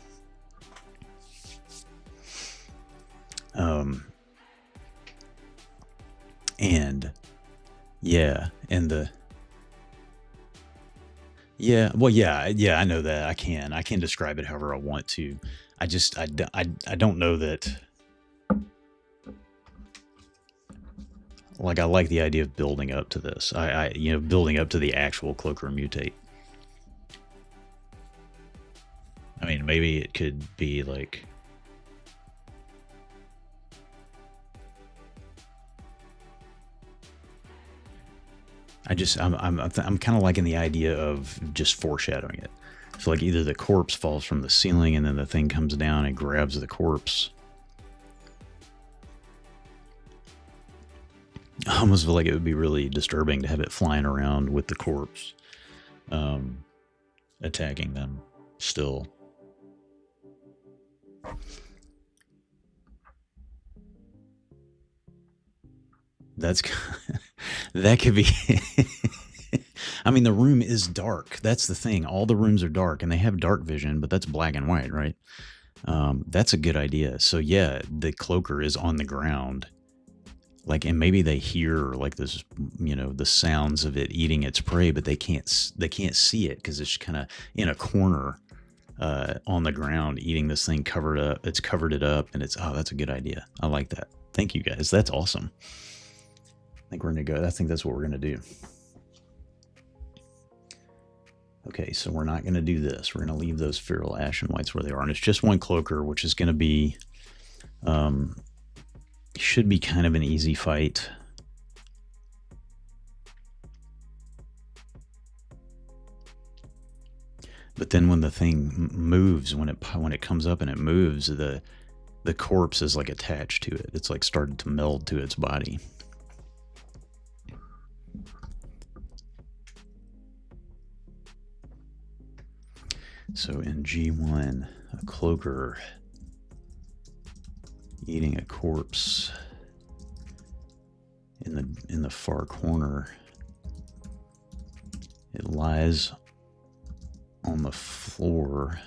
And yeah, and the... Yeah, well, yeah, I know that. I can describe it however I want to. I don't know that. Like, I like the idea of building up to this. Building up to the actual Cloaker Mutate. I mean, maybe it could be like... I'm kind of liking the idea of just foreshadowing it. So like either the corpse falls from the ceiling and then the thing comes down and grabs the corpse. I almost feel like it would be really disturbing to have it flying around with the corpse, attacking them still. That could be... I mean, the room is dark. That's the thing. All the rooms are dark, and they have dark vision, but that's black and white, right? That's a good idea. So yeah, the Cloaker is on the ground. Like, and maybe they hear like this, the sounds of it eating its prey, but they can't see it because it's kind of in a corner on the ground eating this thing covered up. It's covered it up, and that's a good idea. I like that. Thank you guys. That's awesome. I think that's what we're gonna do. Okay, so we're not gonna do this. We're gonna leave those feral ashen whites where they are, and it's just one Cloaker, which is gonna be, should be kind of an easy fight. But then when the thing moves, when it comes up and it moves, the corpse is like attached to it. It's like started to meld to its body. So in G1, a Cloaker eating a corpse in the far corner. It lies on the floor,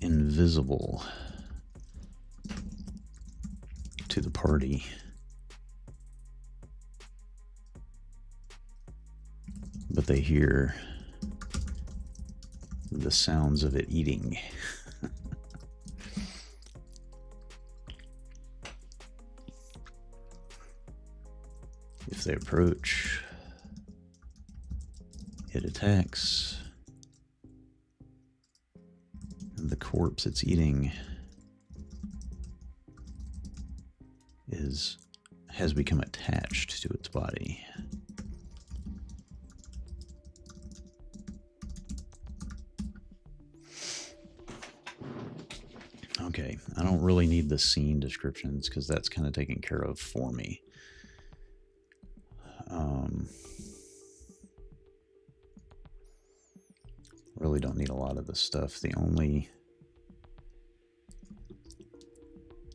invisible to the party. But they hear the sounds of it eating. If they approach, It attacks. The corpse it's eating has become attached to its body. Okay, I don't really need the scene descriptions because that's kind of taken care of for me. Really don't need a lot of this stuff.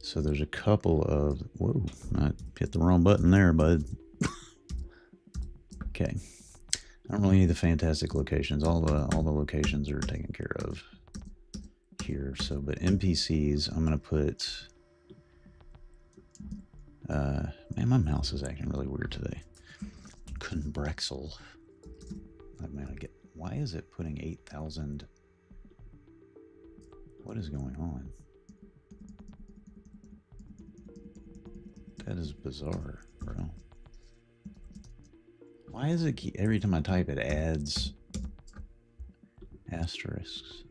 So there's a couple of, whoa, I hit the wrong button there, bud. Okay, I don't really need the fantastic locations. All the locations are taken care of here. So, but NPCs, I'm gonna put. Man, my mouse is acting really weird today. Kunbrexel. Why is it putting 8,000? What is going on? That is bizarre, bro. Why is it every time I type it adds asterisks?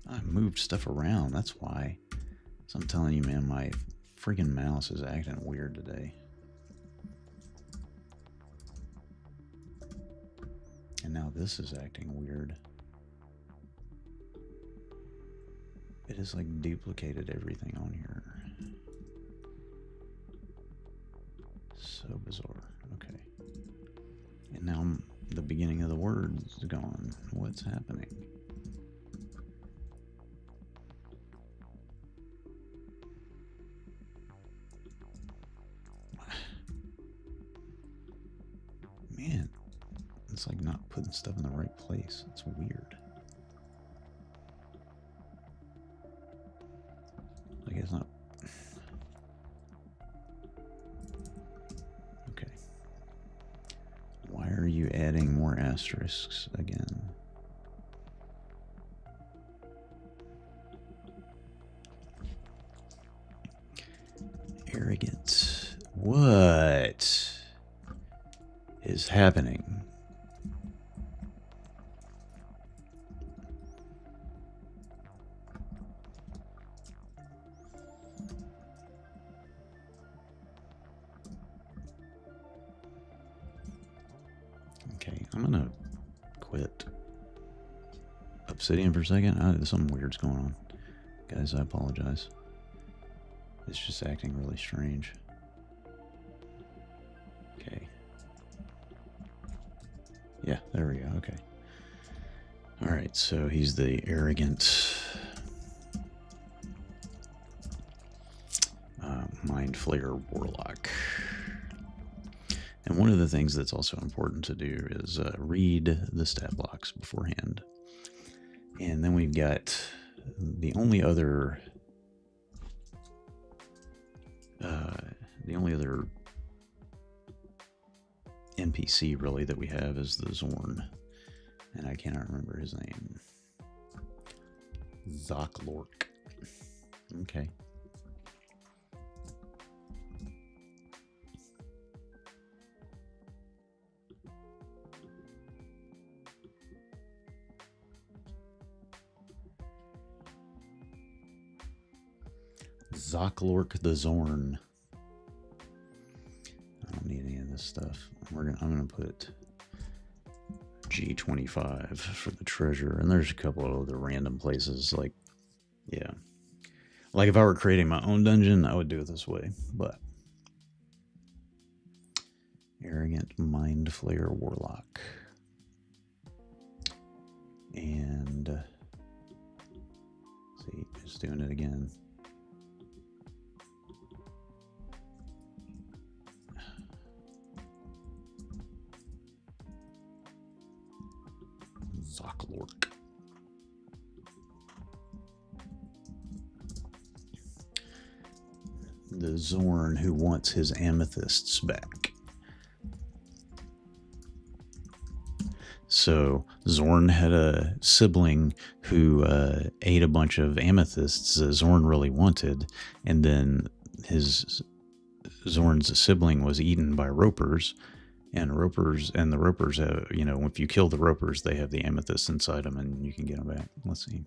I moved stuff around, that's why. So I'm telling you, man, my freaking mouse is acting weird today. And now this is acting weird. It has like duplicated everything on here. So bizarre. Okay. And now the beginning of the word is gone. What's happening? Man, it's like not putting stuff in the right place. It's weird. Like it's not. Okay. Why are you adding more asterisks again? Arrogant. What is happening? Okay, I'm gonna quit Obsidian for a second. Something weird's going on. Guys, I apologize. It's just acting really strange. Okay. Yeah, there we go. Okay. Alright, so he's the arrogant Mind Flayer Warlock. And one of the things that's also important to do is read the stat blocks beforehand. And then we've got the only other NPC really that we have is the Zorn, and I cannot remember his name. Zoklork. Okay. Zoklork the Zorn. I don't need any of this stuff. I'm gonna put G25 for the treasure, and there's a couple of other random places. Like, yeah, like if I were creating my own dungeon, I would do it this way. But arrogant Mind Flayer Warlock, and see, just doing it again. Zoklork. The Zorn who wants his amethysts back. So Zorn had a sibling who ate a bunch of amethysts that Zorn really wanted, and then Zorn's sibling was eaten by ropers, And the ropers have, you know, if you kill the ropers, they have the amethyst inside them and you can get them back. Let's see.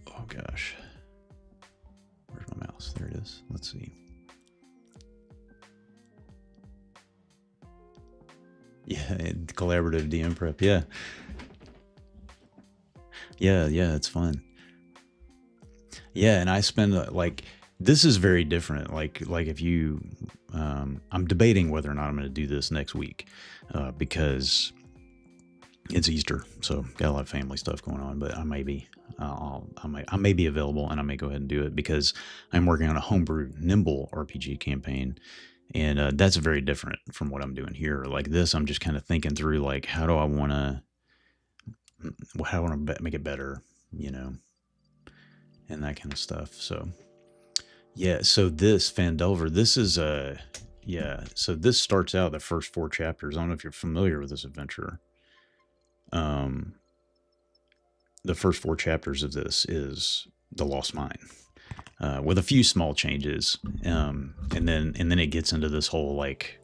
Oh gosh. Where's my mouse? There it is. Let's see. Yeah, collaborative DM prep. Yeah. Yeah, it's fun. Yeah, and I spend like, this is very different. Like if you, I'm debating whether or not I'm going to do this next week, because it's Easter, so got a lot of family stuff going on. But I may be, I may be available, and I may go ahead and do it because I'm working on a homebrew Nimble RPG campaign, and that's very different from what I'm doing here. Like this, I'm just kind of thinking through like how do I want to make it better, you know, and that kind of stuff. So yeah, so this Phandelver, this is so this starts out the first 4 chapters. I don't know if you're familiar with this adventure. The first 4 chapters of this is the Lost Mine, with a few small changes, and then it gets into this whole like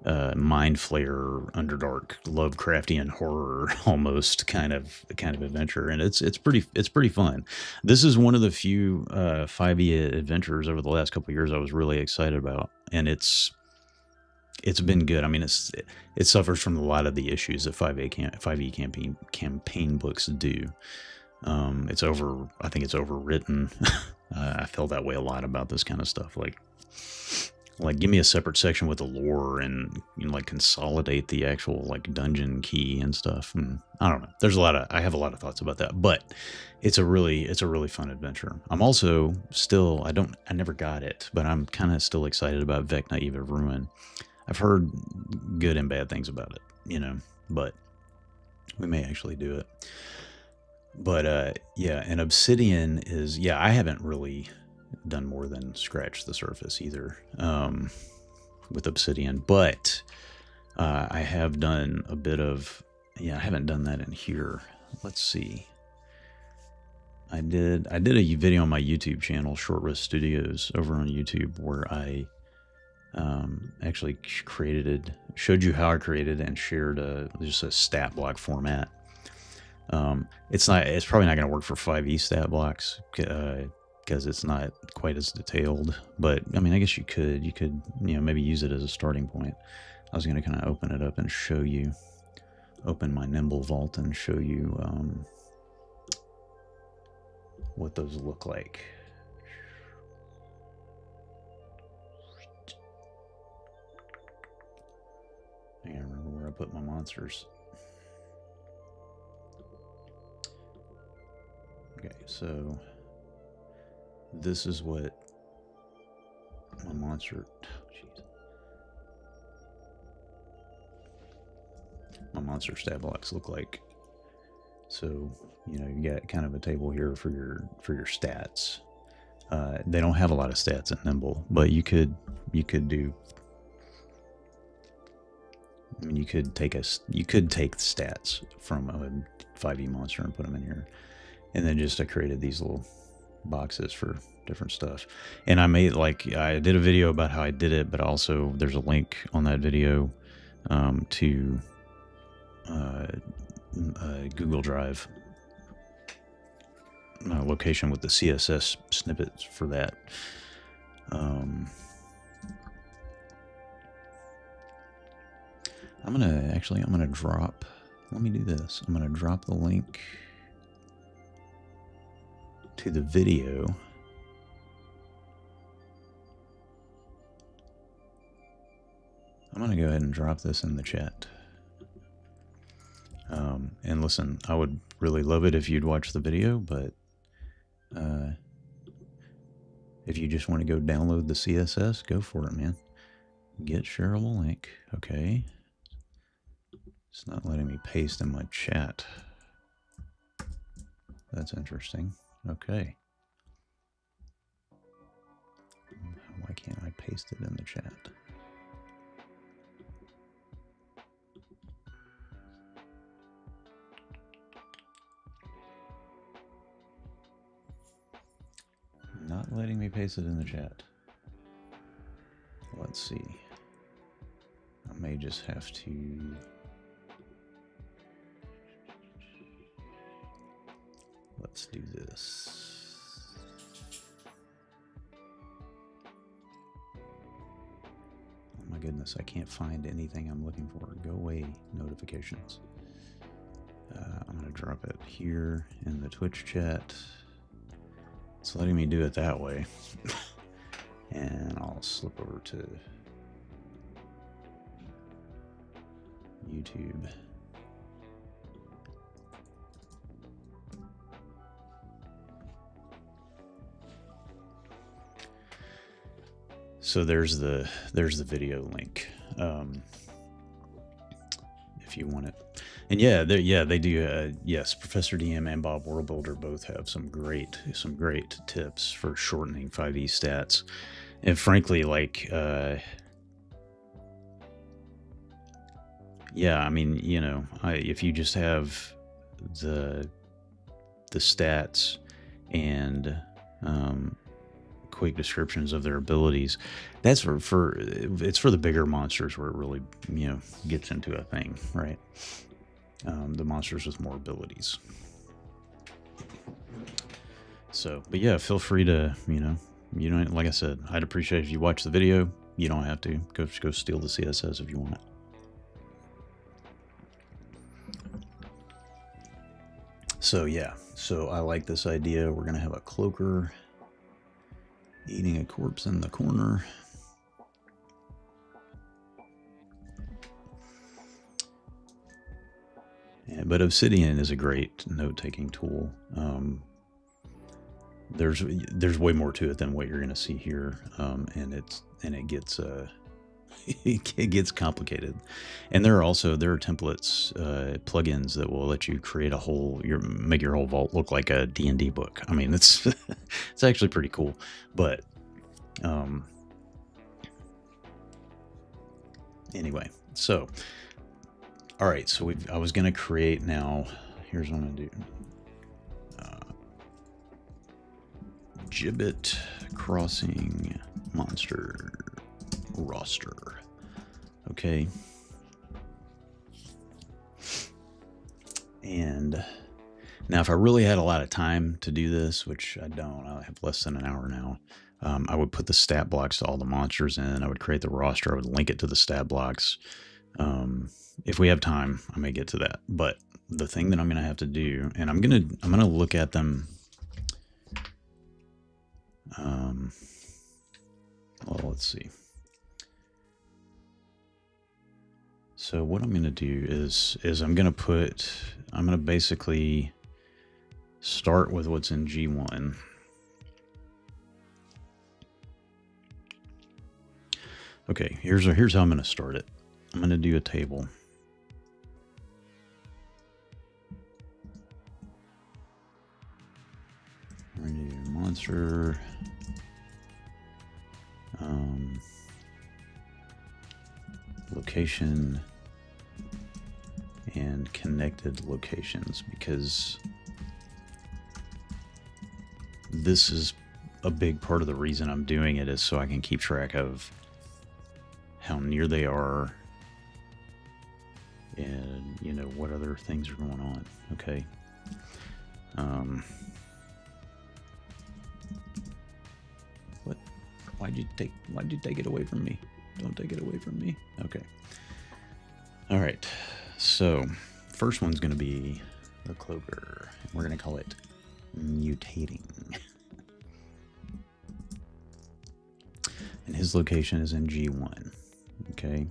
mind flayer, underdark, Lovecraftian horror almost kind of adventure, and it's pretty fun. This is one of the few 5e adventures over the last couple of years I was really excited about, and it's been good. I mean, it suffers from a lot of the issues that 5e campaign books do. I think it's overwritten. I feel that way a lot about this kind of stuff. Like give me a separate section with the lore and, you know, like consolidate the actual like dungeon key and stuff. And I don't know. I have a lot of thoughts about that, but it's a really fun adventure. I'm also still, I never got it, but I'm kind of still excited about Vecna Eve of Ruin. I've heard good and bad things about it, you know, but we may actually do it. But yeah, and Obsidian is, yeah, I haven't really done more than scratch the surface either, with Obsidian, but I have done a bit of, yeah, I haven't done that in here. Let's see. I did a video on my YouTube channel, Short Rest Studios, over on YouTube, where I actually showed you how I created and shared just a stat block format. It's probably not going to work for 5e stat blocks, because it's not quite as detailed, but I mean, I guess you could, you know, maybe use it as a starting point. I was going to kind of open it up and show you, open my Nimble Vault and show you what those look like. I can't remember where I put my monsters. Okay, so this is what my monster, my monster stat blocks look like. So, you know, you got kind of a table here for your stats. They don't have a lot of stats in Nimble, but you could do, I mean, you could take stats from a 5e monster and put them in here. And then just I created these little boxes for different stuff. And I did a video about how I did it, but also there's a link on that video to Google Drive location with the CSS snippets for that. I'm gonna drop, let me do this. I'm gonna drop the link to the video. I'm gonna go ahead and drop this in the chat. And listen, I would really love it if you'd watch the video, but if you just want to go download the CSS, go for it, man. Get shareable link. Okay. It's not letting me paste in my chat. That's interesting. Okay. Why can't I paste it in the chat? letting me paste it in the chat. Let's see. I may just have to... Let's do this. Oh my goodness, I can't find anything I'm looking for. Go away, notifications. I'm going to drop it here in the Twitch chat. It's letting me do it that way. And I'll slip over to YouTube. So there's the video link, if you want it. And yeah, they do. Yes, Professor DM and Bob Worldbuilder both have some great tips for shortening 5e stats. And frankly, like, yeah, I mean, you know, if you just have the stats and quick descriptions of their abilities, that's for it's for the bigger monsters where it really, you know, gets into a thing, right? The monsters with more abilities. So, but yeah, feel free to, you know, like I said, I'd appreciate if you watch the video. You don't have to go steal the CSS if you want it. So yeah, so I like this idea. We're gonna have a cloaker eating a corpse in the corner. Yeah, but Obsidian is a great note-taking tool. There's way more to it than what you're going to see here, and it gets it gets complicated. And there are templates, plugins that will let you create make your whole vault look like a D&D book. I mean, it's it's actually pretty cool. But anyway, so all right, so I was going to create now. Here's what I'm going to do. Gibbet Crossing monster roster. Okay. And now if I really had a lot of time to do this, which I don't, I have less than an hour now, I would put the stat blocks to all the monsters in. I would create the roster. I would link it to the stat blocks. If we have time, I may get to that. But the thing that I'm going to have to do, and I'm going to look at them. Well, let's see. So what I'm going to do is I'm going to basically start with what's in G1. Okay, here's how I'm going to start it. I'm going to do a table. We're going to do monster. Location and connected locations, because this is a big part of the reason I'm doing it, is so I can keep track of how near they are and, you know, what other things are going on. Okay. What? Why'd you take it away from me? Don't take it away from me. Okay. All right. So first one's going to be the cloaker. We're going to call it mutating. And his location is in G1. Okay.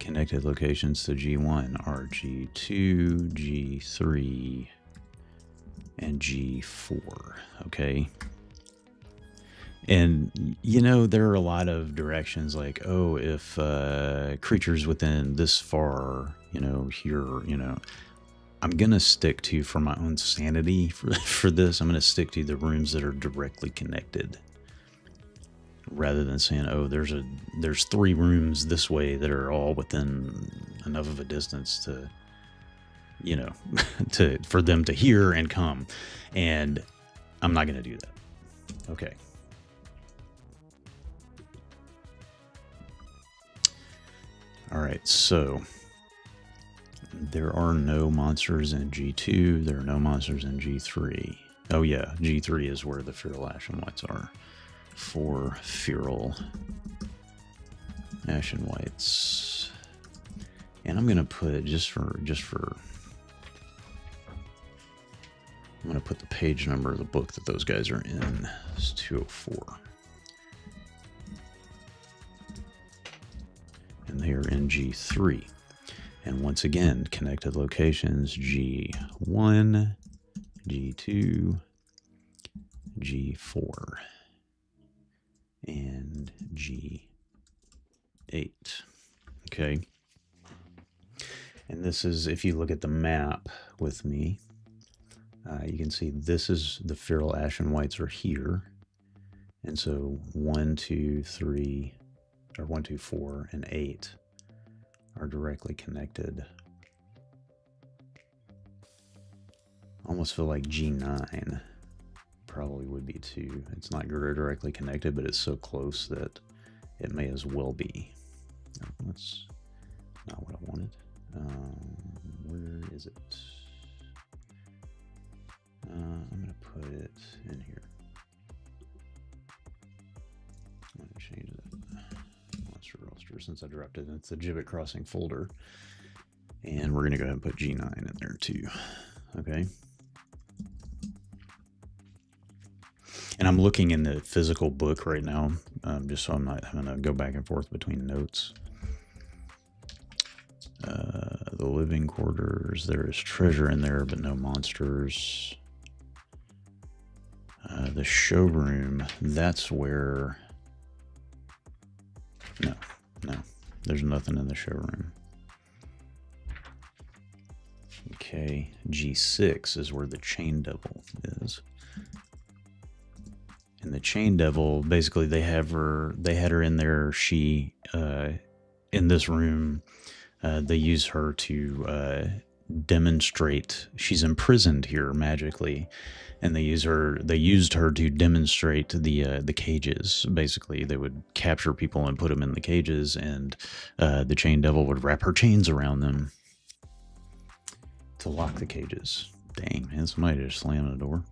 Connected locations to G1 are G2, G3, and G4. Okay. And, you know, there are a lot of directions like, oh, if creatures within this far, you know, here, you know, I'm going to stick to, for my own sanity for this, I'm going to stick to the rooms that are directly connected, rather than saying, oh, there's 3 rooms this way that are all within enough of a distance to, you know, for them to hear and come. And I'm not going to do that. Okay. All right, so there are no monsters in G2. There are no monsters in G3. Oh yeah, G3 is where the Feral Ashen Whites are. 4 Feral Ashen Whites. And I'm gonna put just for I'm gonna put the page number of the book that those guys are in. It's 204. And they are in G3. And once again, connected locations G1, G2, G4, and G8. Okay. And this is, if you look at the map with me, you can see this is the Feral Ashen Whites are here. And so 1, 2, 3, or 1, 2, 4, and 8 are directly connected. Almost feel like G9 probably would be too. It's not directly connected, but it's so close that it may as well be. No, that's not what I wanted. Where is it? I'm going to put it in here. I'm going to change that monster roster since I dropped it. It's the Gibbet Crossing folder. And we're going to go ahead and put G9 in there too. Okay. And I'm looking in the physical book right now, just so I'm not having to go back and forth between notes. The living quarters, there is treasure in there, but no monsters. The showroom, that's where... No, there's nothing in the showroom. Okay, G6 is where the Chain Devil is. And the Chain Devil, basically they had her in there. She, in this room, they use her to demonstrate. She's imprisoned here magically, and they used her to demonstrate the cages. Basically, they would capture people and put them in the cages, and the Chain Devil would wrap her chains around them to lock the cages. Dang, man, somebody just slammed the door.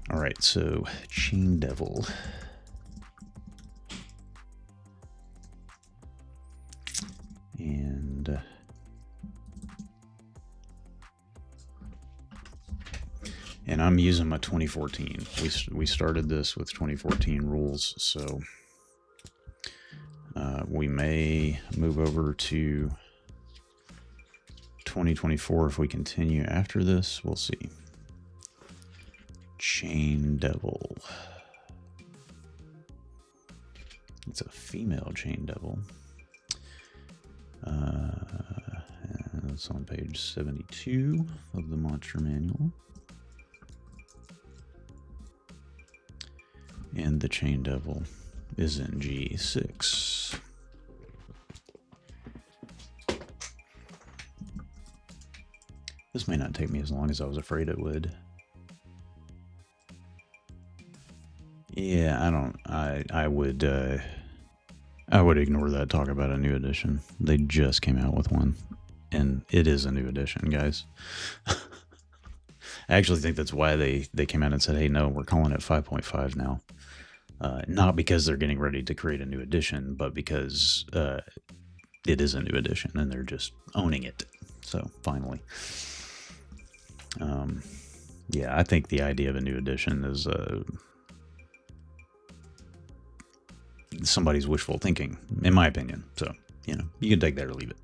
All right, so Chain Devil. And I'm using my 2014. We started this with 2014 rules, so we may move over to 2024 if we continue after this. We'll see. Chain Devil. It's a female Chain Devil. It's on page 72 of the Monster Manual. And the Chain Devil is in G6. This may not take me as long as I was afraid it would. Yeah, I would ignore that talk about a new edition. They just came out with one, and it is a new edition, guys. I actually think that's why they came out and said, hey, no, we're calling it 5.5 now. Not because they're getting ready to create a new edition, but because it is a new edition, and they're just owning it. So, finally. Yeah, I think the idea of a new edition is... somebody's wishful thinking, in my opinion. So, you know, you can take that or leave it.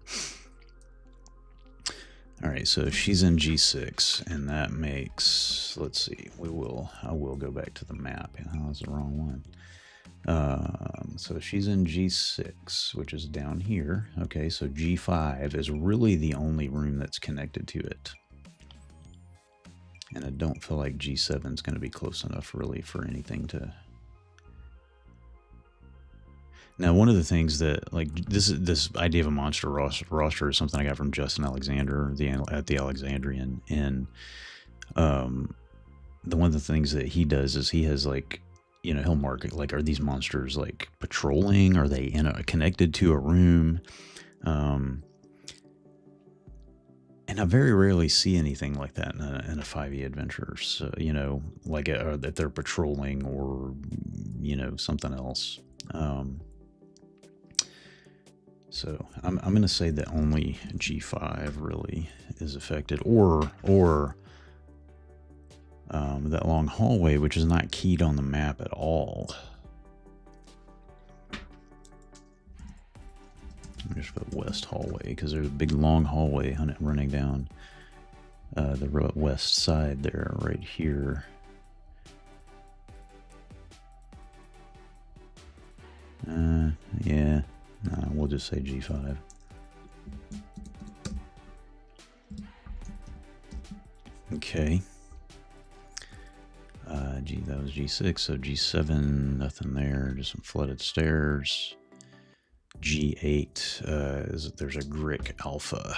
All right, so she's in G6, and that makes, let's see, I will go back to the map. Oh, that's the wrong one. So she's in G6, which is down here. Okay, so G5 is really the only room that's connected to it. And I don't feel like G7 is going to be close enough, really, for anything to... Now, one of the things that, like, this idea of a monster roster is something I got from Justin Alexander at the Alexandrian, and one of the things that he does is he has, like, you know, he'll mark it like, are these monsters like patrolling? Are they connected to a room? And I very rarely see anything like that in a 5e adventure. So, you know, like that they're patrolling or, you know, something else. So I'm going to say that only G5 really is affected, or that long hallway, which is not keyed on the map at all. Just put west hallway because there's a big long hallway running down the west side there, right here. Yeah, we'll just say G5. Okay. That was G6, so G7, nothing there, just some flooded stairs. G8 there's a Grick Alpha.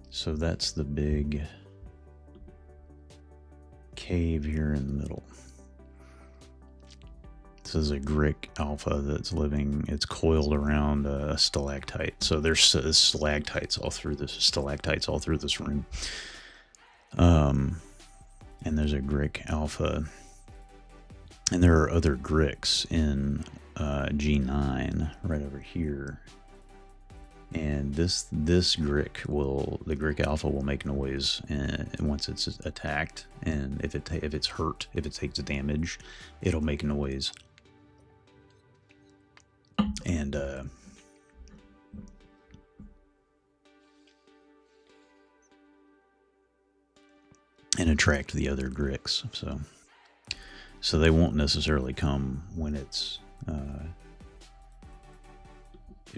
So that's the big cave here in the middle. This is a Grick Alpha that's living, it's coiled around a stalactite. So there's stalactites all through this room. And there's a Grick Alpha. And there are other Gricks in G9 right over here. And this Grick the Grick Alpha will make noise once it's attacked, and if it's hurt, if it takes damage, it'll make noise. And attract the other Gricks. So they won't necessarily come when it's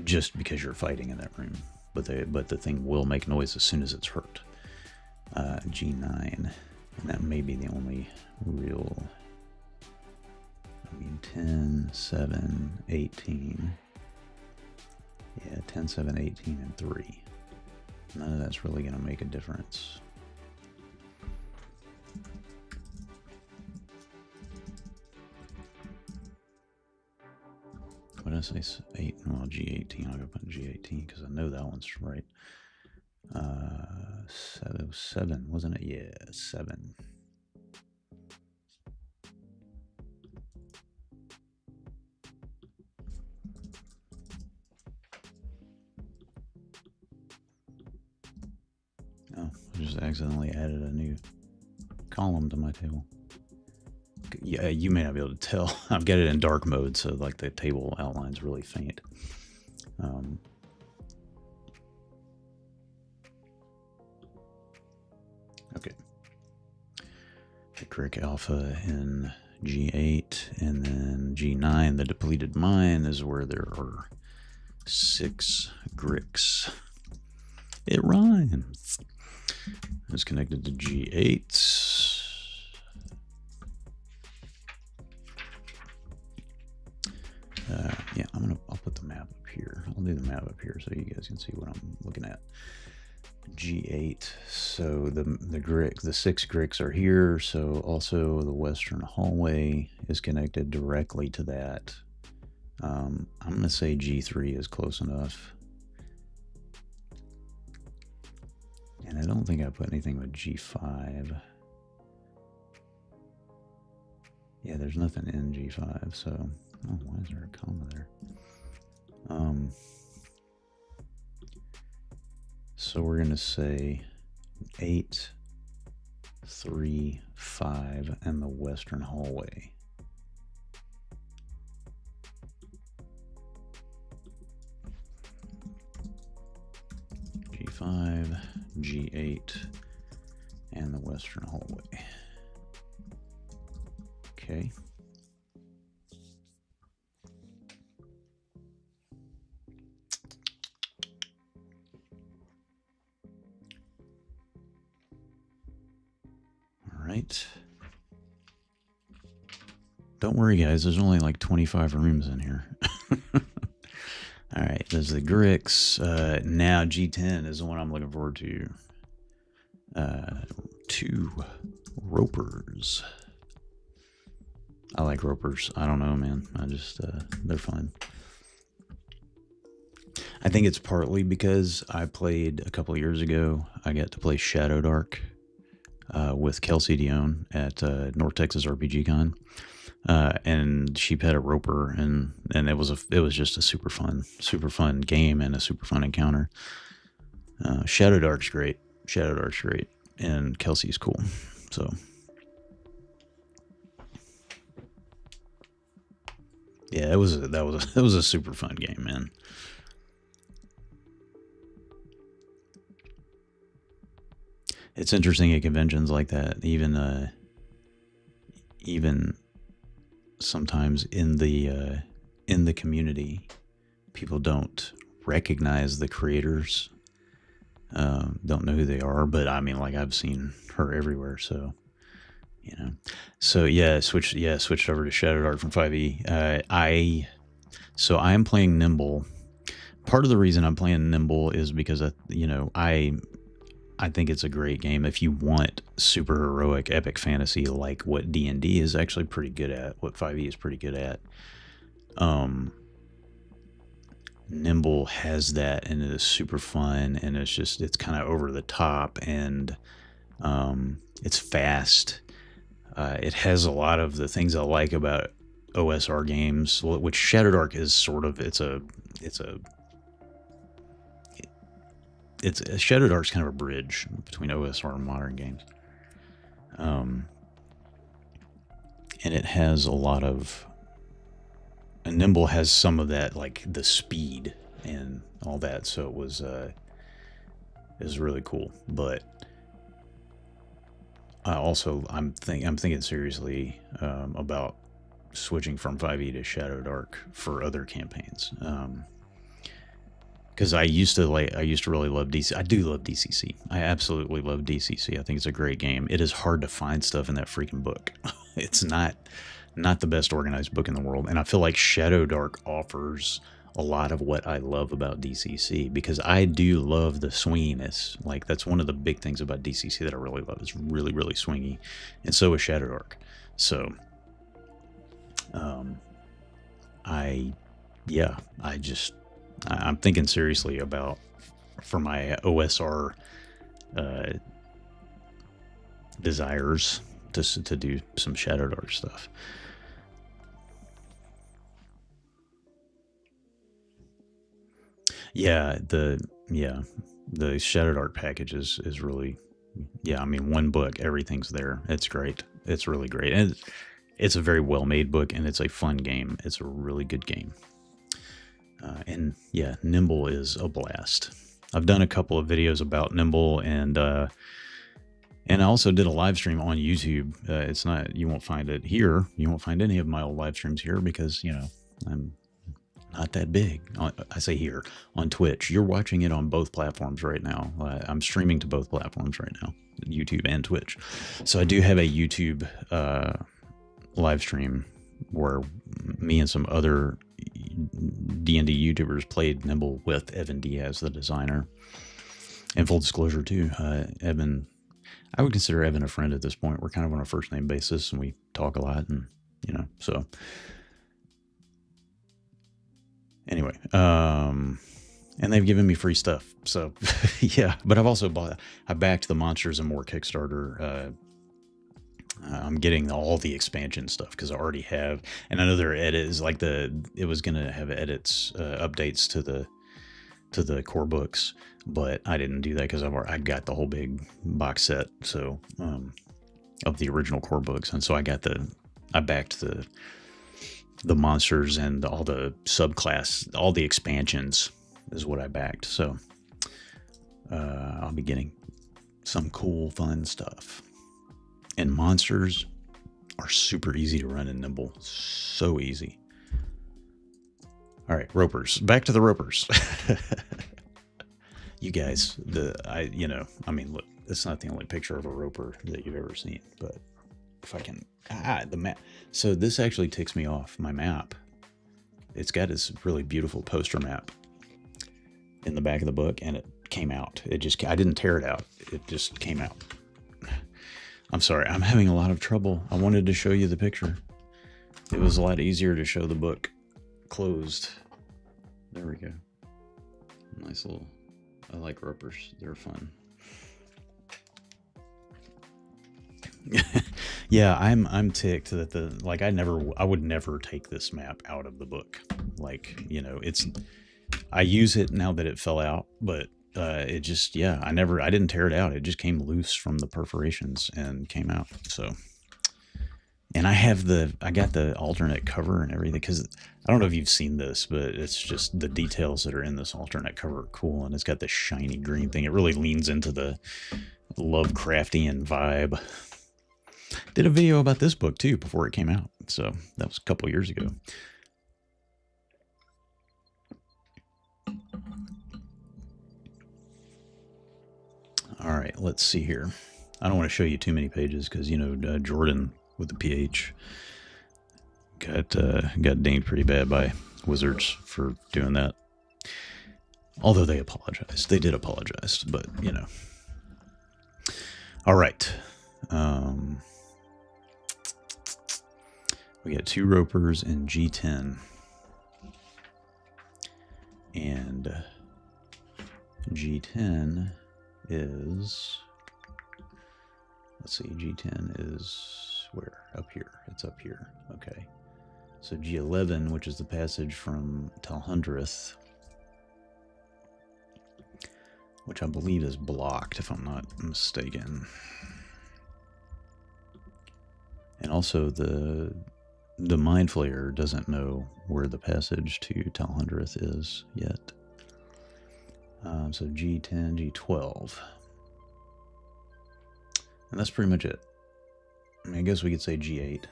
just because you're fighting in that room, but the thing will make noise as soon as it's hurt. G9, and that may be the only real. I mean, 10, 7, 18. Yeah, 10, 7, 18, and 3. None of that's really going to make a difference. What did I say? 8? Well, G18. I'll go put G18 because I know that one's right. 7, wasn't it? Yeah, 7. Oh, I just accidentally added a new column to my table. Yeah, you may not be able to tell. I've got it in dark mode, so like the table outline's really faint. Okay. The Grick Alpha in G8, and then G9, the depleted mine, is where there are 6 Gricks. It rhymes. It's connected to G8. Yeah, I'll put the map up here. I'll do the map up here so you guys can see what I'm looking at. G8. So the 6 Gricks are here. So also the western hallway is connected directly to that. I'm gonna say G3 is close enough. And I don't think I put anything with G5. Yeah, there's nothing in G5, so... Oh, why is there a comma there? So we're going to say 8, 3, 5, and the western hallway. G5, G8, and the western hallway. Okay. Right. Don't worry, guys. There's only like 25 rooms in here. All right, there's the Grix. Now G10 is the one I'm looking forward to. 2 ropers. I like ropers. I don't know, man. I just, they're fun. I think it's partly because I played a couple of years ago. I got to play Shadow Dark with Kelsey Dion at North Texas RPG Con. And she had a roper, and it was just a super fun game and a super fun encounter. Shadow Dark's great. And Kelsey's cool. So yeah, it was a super fun game, man. It's interesting at conventions like that, even sometimes in the community, people don't recognize the creators, don't know who they are. But I mean, like, I've seen her everywhere, so you know. So yeah, switched over to Shadow Dark from 5e. So I am playing Nimble. Part of the reason I'm playing Nimble is because I think it's a great game if you want super heroic epic fantasy, like what D&D is actually pretty good at, what 5e is pretty good at. Nimble has that, and it is super fun, and it's kind of over the top, and it's fast. It has a lot of the things I like about OSR games, which Shadow Dark is sort of. Shadow Dark's kind of a bridge between OSR and modern games. And it has a lot of... And Nimble has some of that, like the speed and all that, so it was really cool. But I'm thinking seriously about switching from 5e to Shadow Dark for other campaigns. Because I used to really love DC. I do love DCC. I absolutely love DCC. I think it's a great game. It is hard to find stuff in that freaking book. It's not the best organized book in the world. And I feel like Shadow Dark offers a lot of what I love about DCC, because I do love the swinginess. Like, that's one of the big things about DCC that I really love. It's really, really swingy. And so is Shadow Dark. So, I'm thinking seriously about, for my OSR desires, to do some Shadow Dark stuff. Yeah, the Shadow Dark package is really, I mean, one book, everything's there. It's great. It's really great. And it's a very well-made book, and it's a fun game. It's a really good game. And yeah, Nimble is a blast. I've done a couple of videos about Nimble, and I also did a live stream on YouTube. It's not, you won't find it here. You won't find any of my old live streams here, because, I'm not that big. I say here on Twitch. You're watching it on both platforms right now. I'm streaming to both platforms right now, YouTube and Twitch. So I do have a YouTube live stream where me and some other D&D YouTubers played Nimble with Evan Diaz, the designer. And full disclosure too, Evan, I would consider Evan a friend at this point. We're kind of on a first name basis, and we talk a lot, and so anyway, and they've given me free stuff. So yeah, but I backed the Monsters and More Kickstarter. I'm getting all the expansion stuff because I already have, and I know their edits, like it was going to have edits, updates to the core books, but I didn't do that because I got the whole big box set, so of the original core books, and so I backed the monsters and all the subclass, all the expansions is what I backed. So I'll be getting some cool, fun stuff. And monsters are super easy to run in Nimble. So easy. All right, ropers. Back to the ropers. You guys, I mean, look, it's not the only picture of a roper that you've ever seen, but if I can, the map. So this actually takes me off my map. It's got this really beautiful poster map in the back of the book, and it came out. I didn't tear it out. It just came out. I'm sorry. I'm having a lot of trouble. I wanted to show you the picture. It was a lot easier to show the book closed. There we go. Nice little, I like ropers. They're fun. Yeah, I'm ticked that I would never take this map out of the book. Like, you know, I use it now that it fell out, but it just, yeah, I didn't tear it out. It just came loose from the perforations and came out. So, and I got the alternate cover and everything, because I don't know if you've seen this, but it's just the details that are in this alternate cover are cool, and it's got this shiny green thing. It really leans into the Lovecraftian vibe. Did a video about this book too before it came out, so that was a couple years ago. All right, let's see here. I don't want to show you too many pages because, you know, Jordan with the PH got dinged pretty bad by Wizards for doing that. Although they apologized. They did apologize, but, you know. All right. We got 2 ropers in G10. And G10 is, let's see, G10 is where? Up here. It's up here. Okay. So G11, which is the passage from Talhundreth, which I believe is blocked, if I'm not mistaken. And also the Mind Flayer doesn't know where the passage to Talhundreth is yet. So G10, G12. And that's pretty much it. I mean, I guess we could say G8.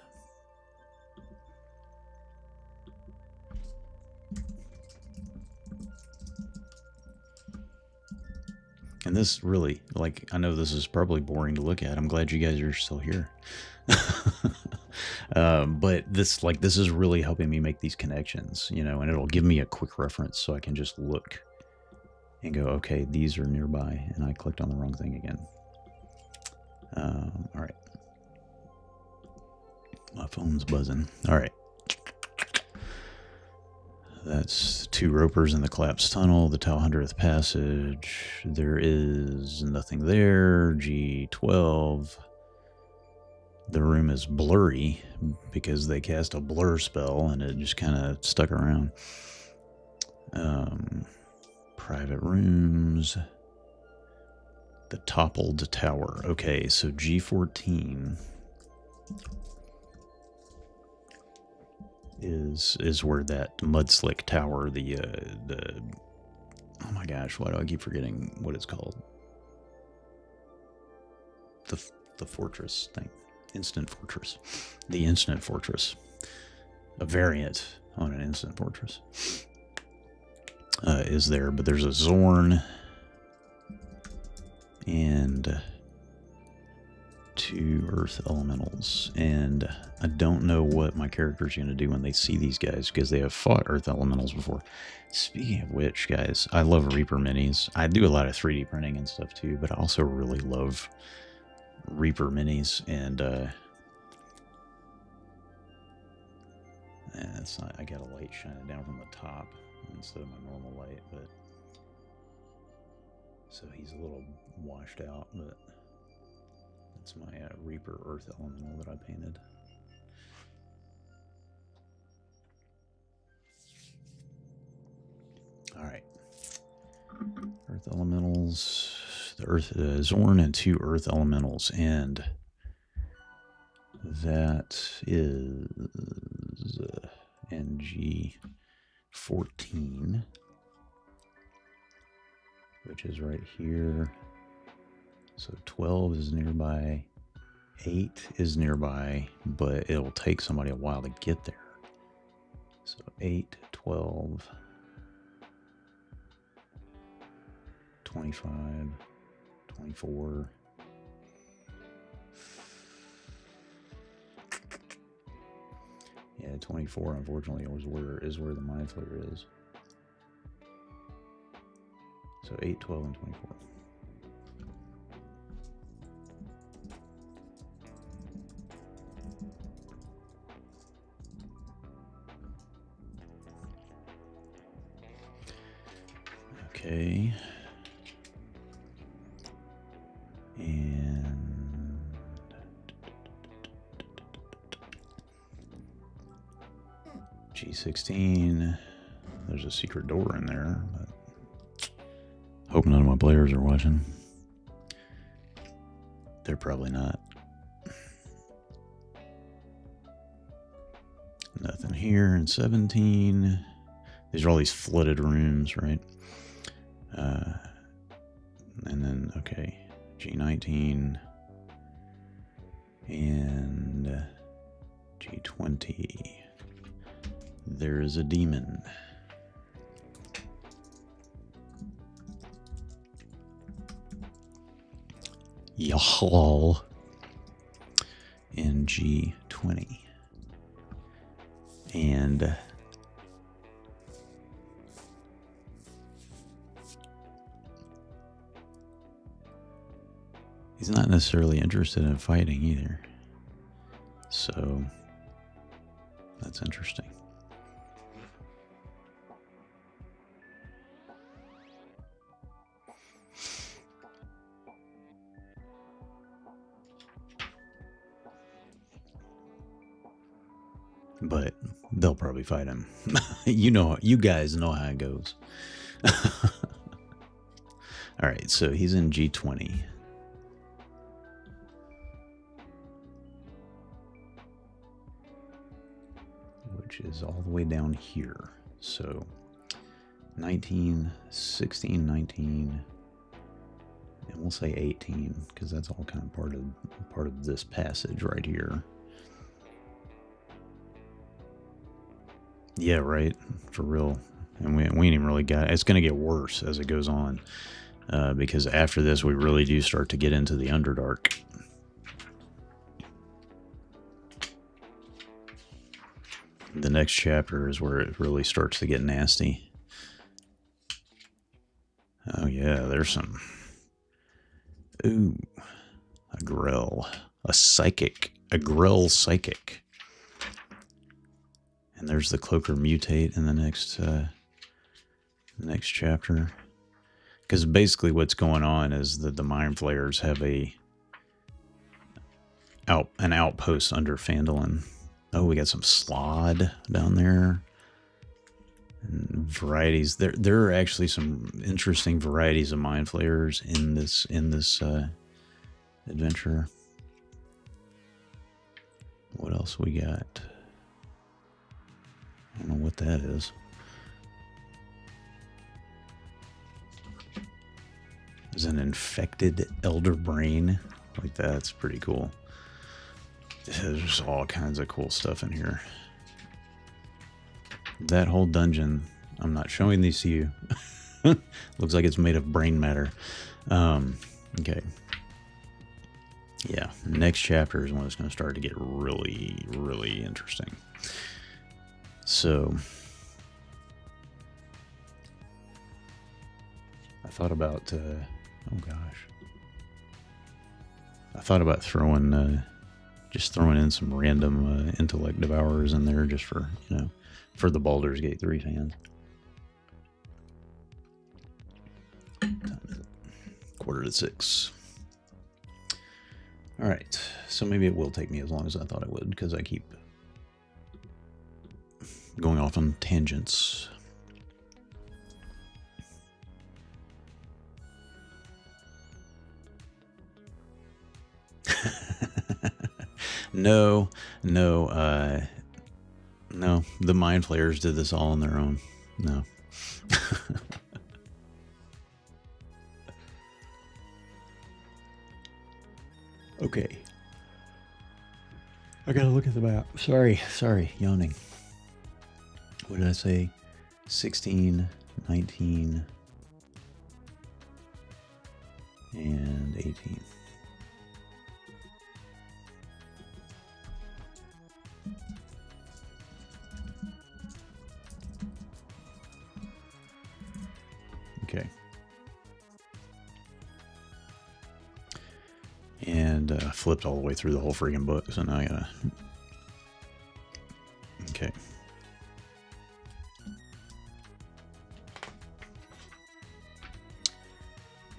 And this really, like, I know this is probably boring to look at. I'm glad you guys are still here. But this is really helping me make these connections, you know, and it'll give me a quick reference so I can just look and go, okay, these are nearby, and I clicked on the wrong thing again. All right. My phone's buzzing. All right. That's 2 ropers in the collapsed tunnel, the Talhundreth passage. There is nothing there. G12. The room is blurry because they cast a blur spell and it just kind of stuck around. Private rooms. The toppled tower. Okay, so G14 is where that mudslick tower, the oh my gosh, why do I keep forgetting what it's called? The fortress thing. Instant fortress. The instant fortress. A variant on an instant fortress. Is there, but there's a Zorn and 2 earth elementals, and I don't know what my character's going to do when they see these guys, because they have fought earth elementals before. Speaking of which, guys, I love Reaper minis. I do a lot of 3D printing and stuff too, but I also really love Reaper minis, and it's not, I got a light shining down from the top instead of my normal light, but so he's a little washed out, but it's my Reaper Earth Elemental that I painted. All right, Earth Elementals, the Earth Zorn and 2 Earth Elementals, and that is NG14, which is right here. So 12 is nearby, 8 is nearby, but it'll take somebody a while to get there. So 8, 12, 25, 24. Yeah, 24, unfortunately, is where the Mind Flayer is. So 8, 12, and 24. Okay. And G16. There's a secret door in there, but hope none of my players are watching. They're probably not. Nothing here in 17. These are all these flooded rooms, right? And then, okay, G19 and G20. There is a demon. Y'all. In G20. And he's not necessarily interested in fighting either. So that's interesting. But they'll probably fight him. You guys know how it goes. All right, so he's in G20. Which is all the way down here. So 19, 16, 19, and we'll say 18, because that's all kind of part of this passage right here. Yeah, right. For real. And we ain't even really got it. It's going to get worse as it goes on. Because after this, we really do start to get into the Underdark. The next chapter is where it really starts to get nasty. Oh, yeah, there's some... Ooh. A Grell. A Psychic. A Grell Psychic. And there's the Cloaker Mutate in the next chapter. Because basically what's going on is that the Mind Flayers have an outpost under Phandelver. Oh, we got some Slod down there. And varieties. There are actually some interesting varieties of Mind Flayers in this adventure. What else we got? I don't know what that is. There's an infected elder brain. Like, that's pretty cool. There's all kinds of cool stuff in here. That whole dungeon, I'm not showing these to you. Looks like it's made of brain matter. Okay. Yeah, next chapter is when it's going to start to get really, really interesting. So, I thought about, oh gosh. I thought about just throwing in some random intellect devourers in there just for, for the Baldur's Gate 3 fans. What time is it? 5:45. All right, so maybe it will take me as long as I thought it would, because I keep going off on tangents. No, the Mind Flayers did this all on their own. No. Okay. I gotta look at the map. Sorry, yawning. What did I say? 16, 19, and 18. Okay. flipped all the way through the whole freaking book, so now I gotta... Okay.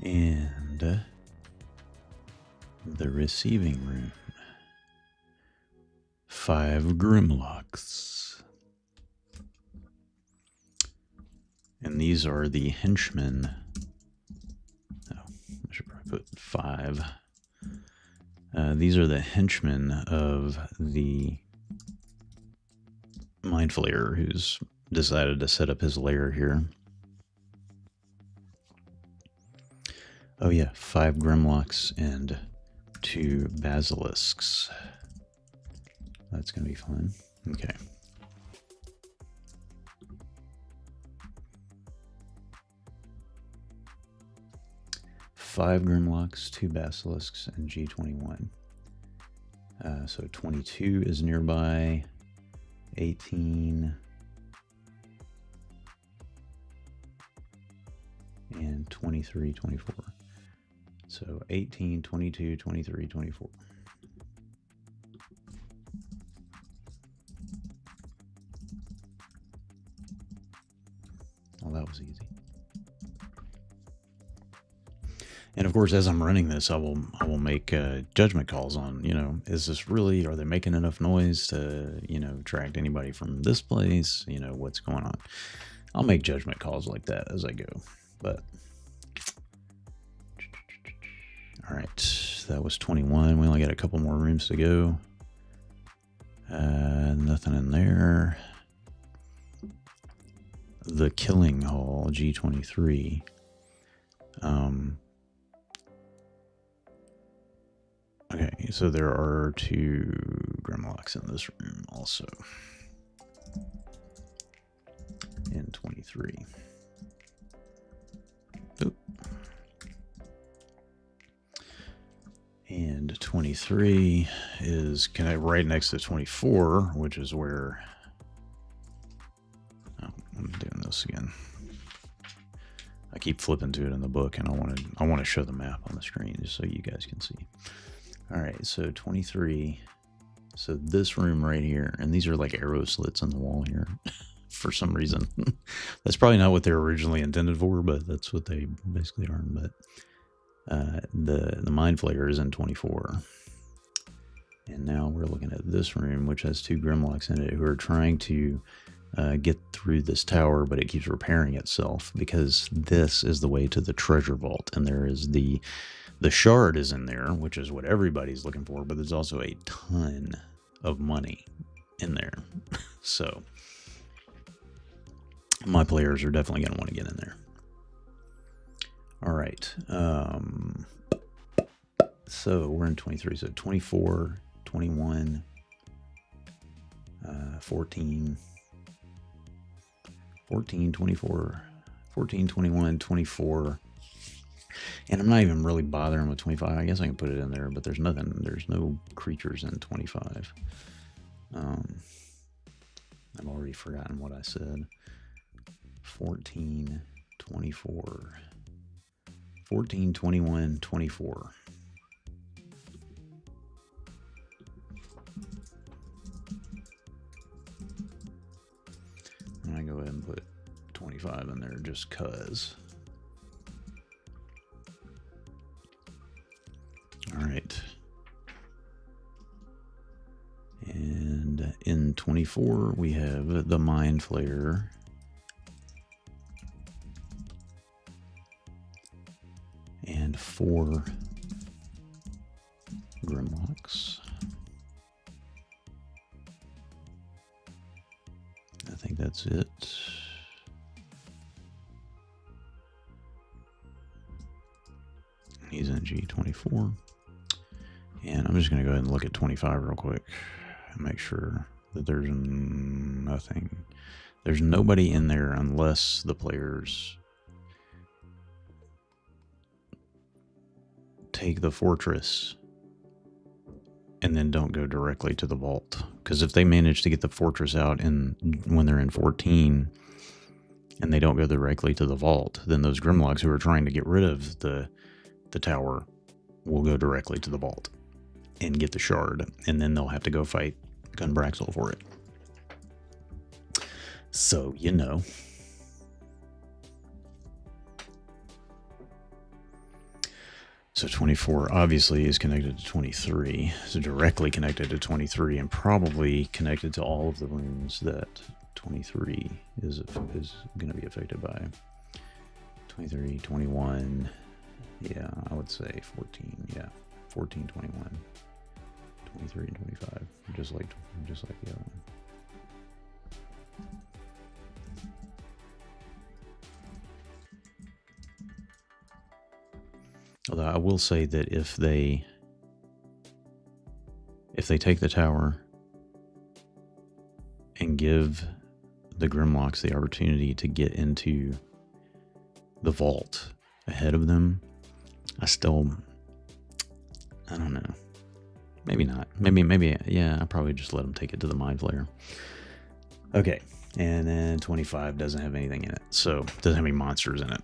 And the receiving room. 5 Grimlocks. And these are the henchmen. Oh, I should probably put 5. These are the henchmen of the Mind Flayer who's decided to set up his lair here. Oh yeah, 5 Grimlocks and 2 Basilisks. That's going to be fun. Okay. Five Grimlocks, 2 Basilisks, and G21. So 22 is nearby. 18. And 23, 24. So 18, 22, 23, 24. Well, that was easy. And of course, as I'm running this, I will make judgment calls on, you know, is this really, are they making enough noise to, you know, attract anybody from this place? You know, what's going on? I'll make judgment calls like that as I go. But all right, that was 21. We only got a couple more rooms to go. Nothing in there. The Killing Hall, G23. Okay, so there are 2 Grimlocks in this room also. In 23. Oop. And 23 is right next to 24, which is where... Oh, I'm doing this again. I keep flipping to it in the book, and I want to show the map on the screen just so you guys can see. All right, so 23. So this room right here, and these are like arrow slits in the wall here for some reason. That's probably not what they're originally intended for, but that's what they basically are. But the Mind Flayer is in 24. And now we're looking at this room, which has 2 Grimlocks in it who are trying to get through this tower, but it keeps repairing itself because this is the way to the treasure vault. And there is the shard is in there, which is what everybody's looking for, but there's also a ton of money in there. So my players are definitely going to want to get in there. All right. So we're in 23. So 24, 21, 14, 24, 14, 21, 24. And I'm not even really bothering with 25. I guess I can put it in there, but there's no creatures in 25. I've already forgotten what I said. 14, 24. 14, 21, 24. And I go ahead and put 25 in there just cuz. All right. And in 24, we have the Mind Flayer. And 4 Grimlocks. I think that's it. He's in G24. And I'm just going to go ahead and look at 25 real quick and make sure that there's nothing. There's nobody in there unless the players take the fortress and then don't go directly to the vault. Because if they manage to get the fortress out when they're in 14 and they don't go directly to the vault, then those Grimlocks who are trying to get rid of the tower will go directly to the vault. and get the shard, and then they'll have to go fight Gunbraxel for it. So, you know. So 24 obviously is connected to 23. So directly connected to 23 and probably connected to all of the runes that 23 is going to be affected by. 23, 21. Yeah, I would say 14. Yeah, 14, 21, 23, and 25. Just like the other one. Although I will say that if they take the tower and give the Grimlocks the opportunity to get into the vault ahead of them, I don't know. Maybe not. Maybe, yeah, I'll probably just let them take it to the Mind Flayer. Okay, and then 25 doesn't have anything in it, so it doesn't have any monsters in it.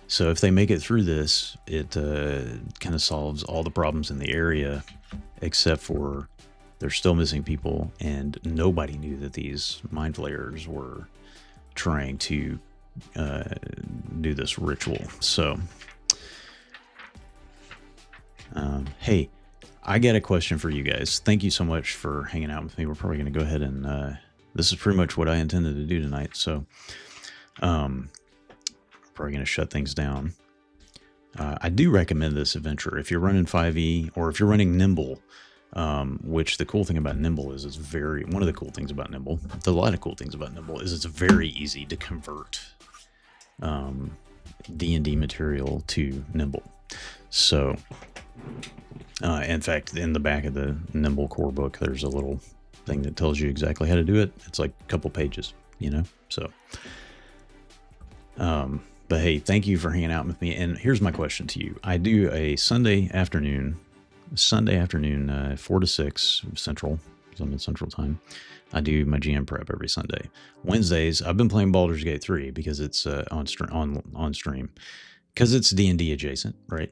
So if they make it through this, it kind of solves all the problems in the area, except for they're still missing people, and nobody knew that these Mind Flayers were trying to do this ritual. So, hey, I got a question for you guys. Thank you so much for hanging out with me. We're probably going to go ahead and this is pretty much what I intended to do tonight. So, probably going to shut things down. I do recommend this adventure if you're running 5e or if you're running Nimble, which the cool thing about Nimble is it's one of the cool things about Nimble, a lot of cool things about Nimble is it's very easy to convert D&D material to Nimble. So, in fact, in the back of the Nimble core book, there's a little thing that tells you exactly how to do it. It's like a couple pages, you know? So, but hey, thank you for hanging out with me. And here's my question to you. I do a Sunday afternoon, 4 to 6 Central, because I'm in Central Time. I do my GM prep every Sunday. Wednesdays, I've been playing Baldur's Gate 3 because it's on stream. Because it's D&D adjacent, right?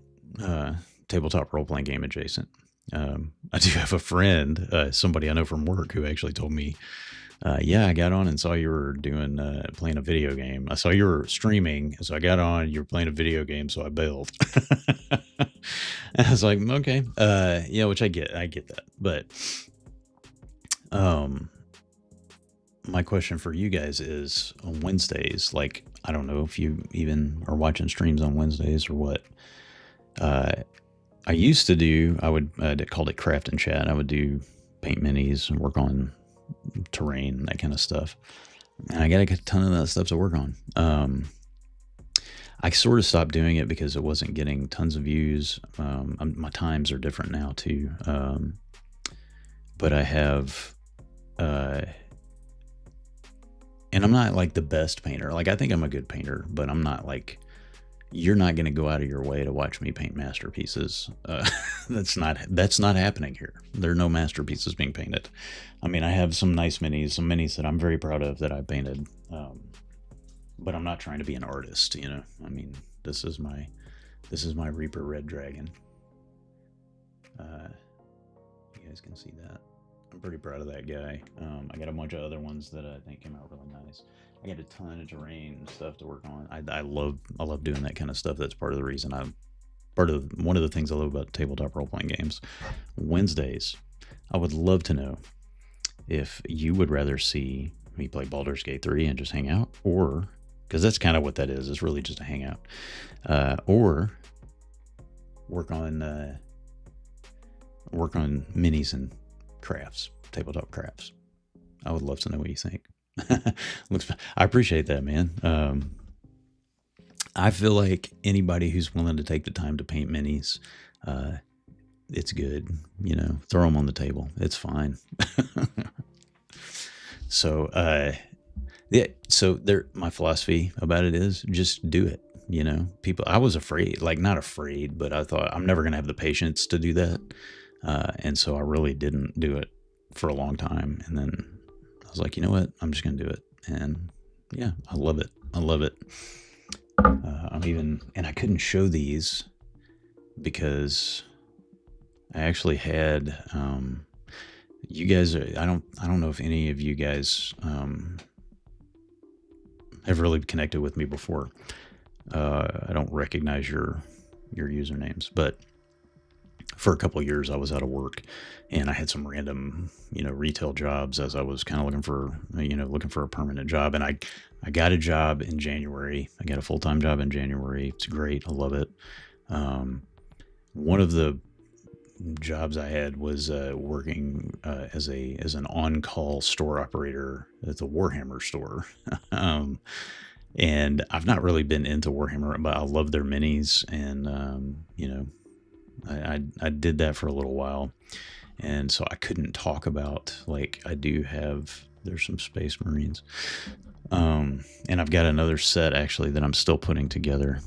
Tabletop role-playing game adjacent. I do have a friend, somebody I know from work, who actually told me, yeah, I got on and saw you were playing a video game. I saw you were streaming, so I got on. You were playing a video game, so I bailed. And I was like, okay, yeah, which I get that. But my question for you guys is on Wednesdays, like, I don't know if you even are watching streams on Wednesdays or what. I used to do, I called it craft and chat. I would do paint minis and work on terrain, that kind of stuff. And I got a ton of that stuff to work on. I sort of stopped doing it because it wasn't getting tons of views. My times are different now too. But I have, and I'm not like the best painter. Like, I think I'm a good painter, but I'm not like, you're not going to go out of your way to watch me paint masterpieces. That's not happening here. There are no masterpieces being painted. I mean, I have some nice minis, some minis that I'm very proud of that I painted. But I'm not trying to be an artist, you know. I mean, this is my Reaper Red Dragon. You guys can see that. I'm pretty proud of that guy. I got a bunch of other ones that I think came out really nice. I got a ton of terrain and stuff to work on. I love doing that kind of stuff. That's part of the reason one of the things I love about tabletop role-playing games. Wednesdays, I would love to know if you would rather see me play Baldur's Gate 3 and just hang out, or, because that's kind of what that is. It's really just a hangout. Or work on minis and crafts, tabletop crafts. I would love to know what you think. I appreciate that, man. I feel like anybody who's willing to take the time to paint minis, it's good. You know, throw them on the table. It's fine. So, yeah. So my philosophy about it is just do it. You know, I was afraid, like not afraid, but I thought I'm never going to have the patience to do that. And so I really didn't do it for a long time. And then I was like, you know what? I'm just going to do it. And yeah, I love it. I love it. And I couldn't show these because I actually had you guys. I don't know if any of you guys have really connected with me before. I don't recognize your usernames, but for a couple of years I was out of work, and I had some random retail jobs as I was kind of looking for a permanent job, and I got a job in January. I got a full-time job in January. It's great. I love it. One of the jobs I had was working as an on-call store operator at the Warhammer store. And I've not really been into Warhammer, but I love their minis, and I did that for a little while, and so I couldn't talk about, like, there's some Space Marines, and I've got another set actually that I'm still putting together.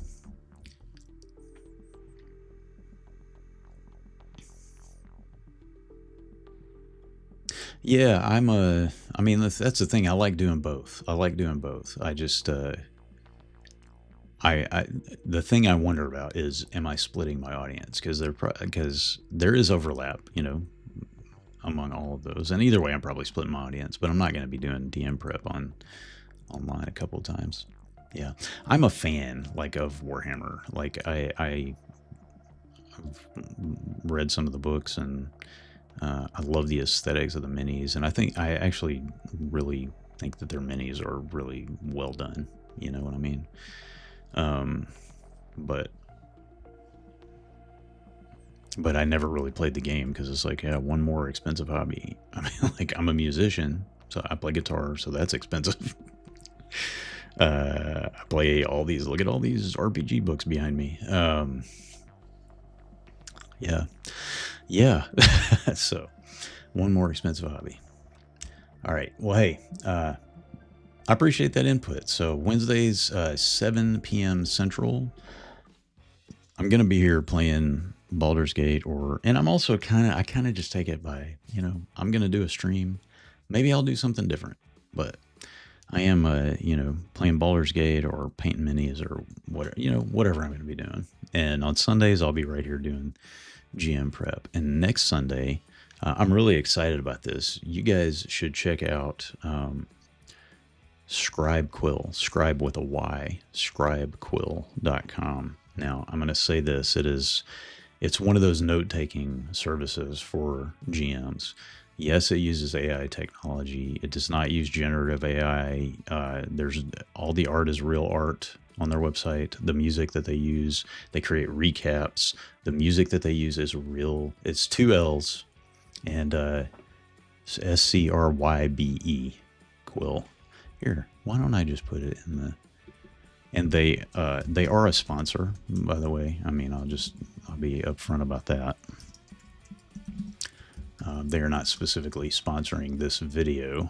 Yeah, I mean, that's the thing. I like doing both. I just, I the thing I wonder about is, am I splitting my audience? Because there is overlap, among all of those. And either way, I'm probably splitting my audience, but I'm not going to be doing DM prep online a couple of times. Yeah, I'm a fan, like, of Warhammer. Like, I've read some of the books, and I love the aesthetics of the minis, and I actually really think that their minis are really well done. You know what I mean? But I never really played the game because it's like, yeah, one more expensive hobby. I mean, like, I'm a musician, so I play guitar, so that's expensive. I play look at all these RPG books behind me. Yeah. So one more expensive hobby. All right. Well, hey, I appreciate that input. So Wednesdays, 7 p.m. Central, I'm going to be here playing Baldur's Gate, and I'm also I kind of just take it by, I'm going to do a stream. Maybe I'll do something different, but I am, playing Baldur's Gate or painting minis or whatever I'm going to be doing. And on Sundays, I'll be right here doing GM prep. And next Sunday, I'm really excited about this. You guys should check out Scribe Quill, Scribe with a Y, scribequill.com. Now, I'm going to say this. It's one of those note-taking services for GMs. Yes, it uses AI technology. It does not use generative AI. All the art is real art on their website. The music that they use, they create recaps. The music that they use is real. It's 2 L's, and SCRYBE, Quill. Here, why don't I just put it in the... And they are a sponsor, by the way. I mean, I'll be upfront about that. They are not specifically sponsoring this video.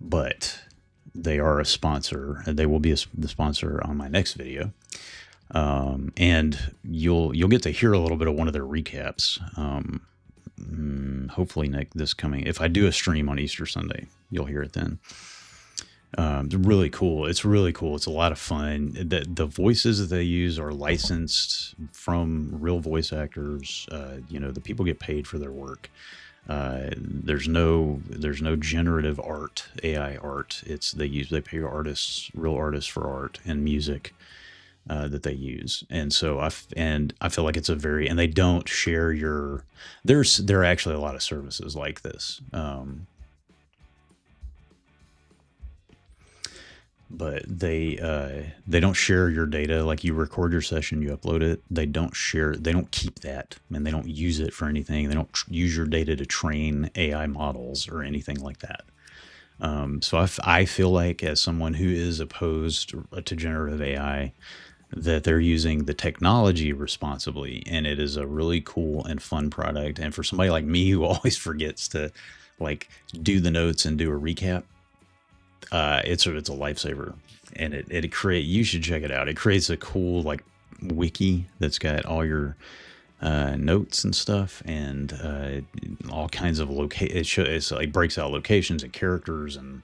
But they are a sponsor. They will be the sponsor on my next video. And you'll get to hear a little bit of one of their recaps. Hopefully if I do a stream on Easter Sunday, you'll hear it then. It's really cool. It's a lot of fun. The voices that they use are licensed from real voice actors. The people get paid for their work. There's no generative art, AI art. They pay real artists for art and music that they use. And so I feel like and they don't share there are actually a lot of services like this. But they don't share your data. Like, you record your session, you upload it. They don't keep that, and they don't use it for anything. They don't use your data to train AI models or anything like that. So I feel like, as someone who is opposed to generative AI, that they're using the technology responsibly, and it is a really cool and fun product. And for somebody like me who always forgets to, like, do the notes and do a recap, it's a lifesaver. And you should check it out. It creates a cool, like, wiki that's got all your notes and stuff, and all kinds of it like breaks out locations and characters, and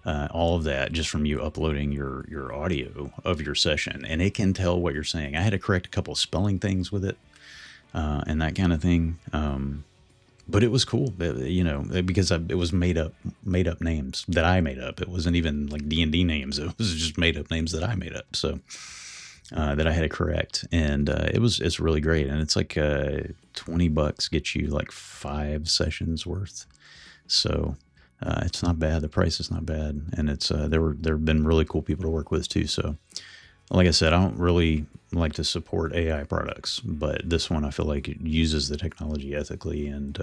all of that just from you uploading your audio of your session, and it can tell what you're saying. I had to correct a couple of spelling things with it, and that kind of thing. But it was cool, because it was made up names that I made up. It wasn't even like D&D names. It was just made up names that I made up. So that I had to correct, and it's really great. And it's like $20 gets you like 5 sessions worth. So it's not bad. The price is not bad, and it's there have been really cool people to work with too. So, like I said, I don't really like to support AI products, but this one I feel like it uses the technology ethically, and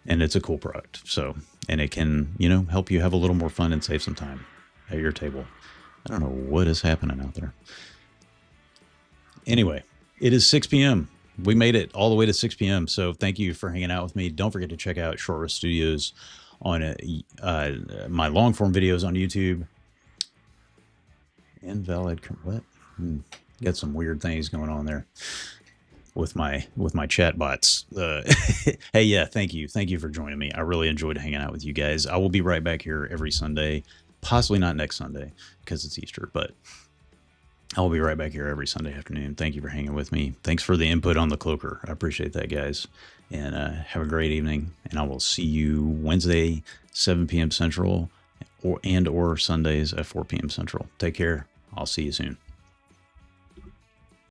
it's a cool product. So, and it can help you have a little more fun and save some time at your table. I don't know what is happening out there. Anyway, it is 6 p.m. We made it all the way to 6 p.m. So thank you for hanging out with me. Don't forget to check out Short Roast Studios on my long form videos on YouTube. Invalid. What? Got some weird things going on there with my chat bots. Hey, yeah, thank you for joining me. I really enjoyed hanging out with you guys. I will be right back here every Sunday, possibly not next Sunday because it's Easter, but I will be right back here every Sunday afternoon. Thank you for hanging with me. Thanks for the input on the cloaker. I appreciate that, guys. And have a great evening. And I will see you Wednesday, 7 p.m. Central, or Sundays at 4 p.m. Central. Take care. I'll see you soon.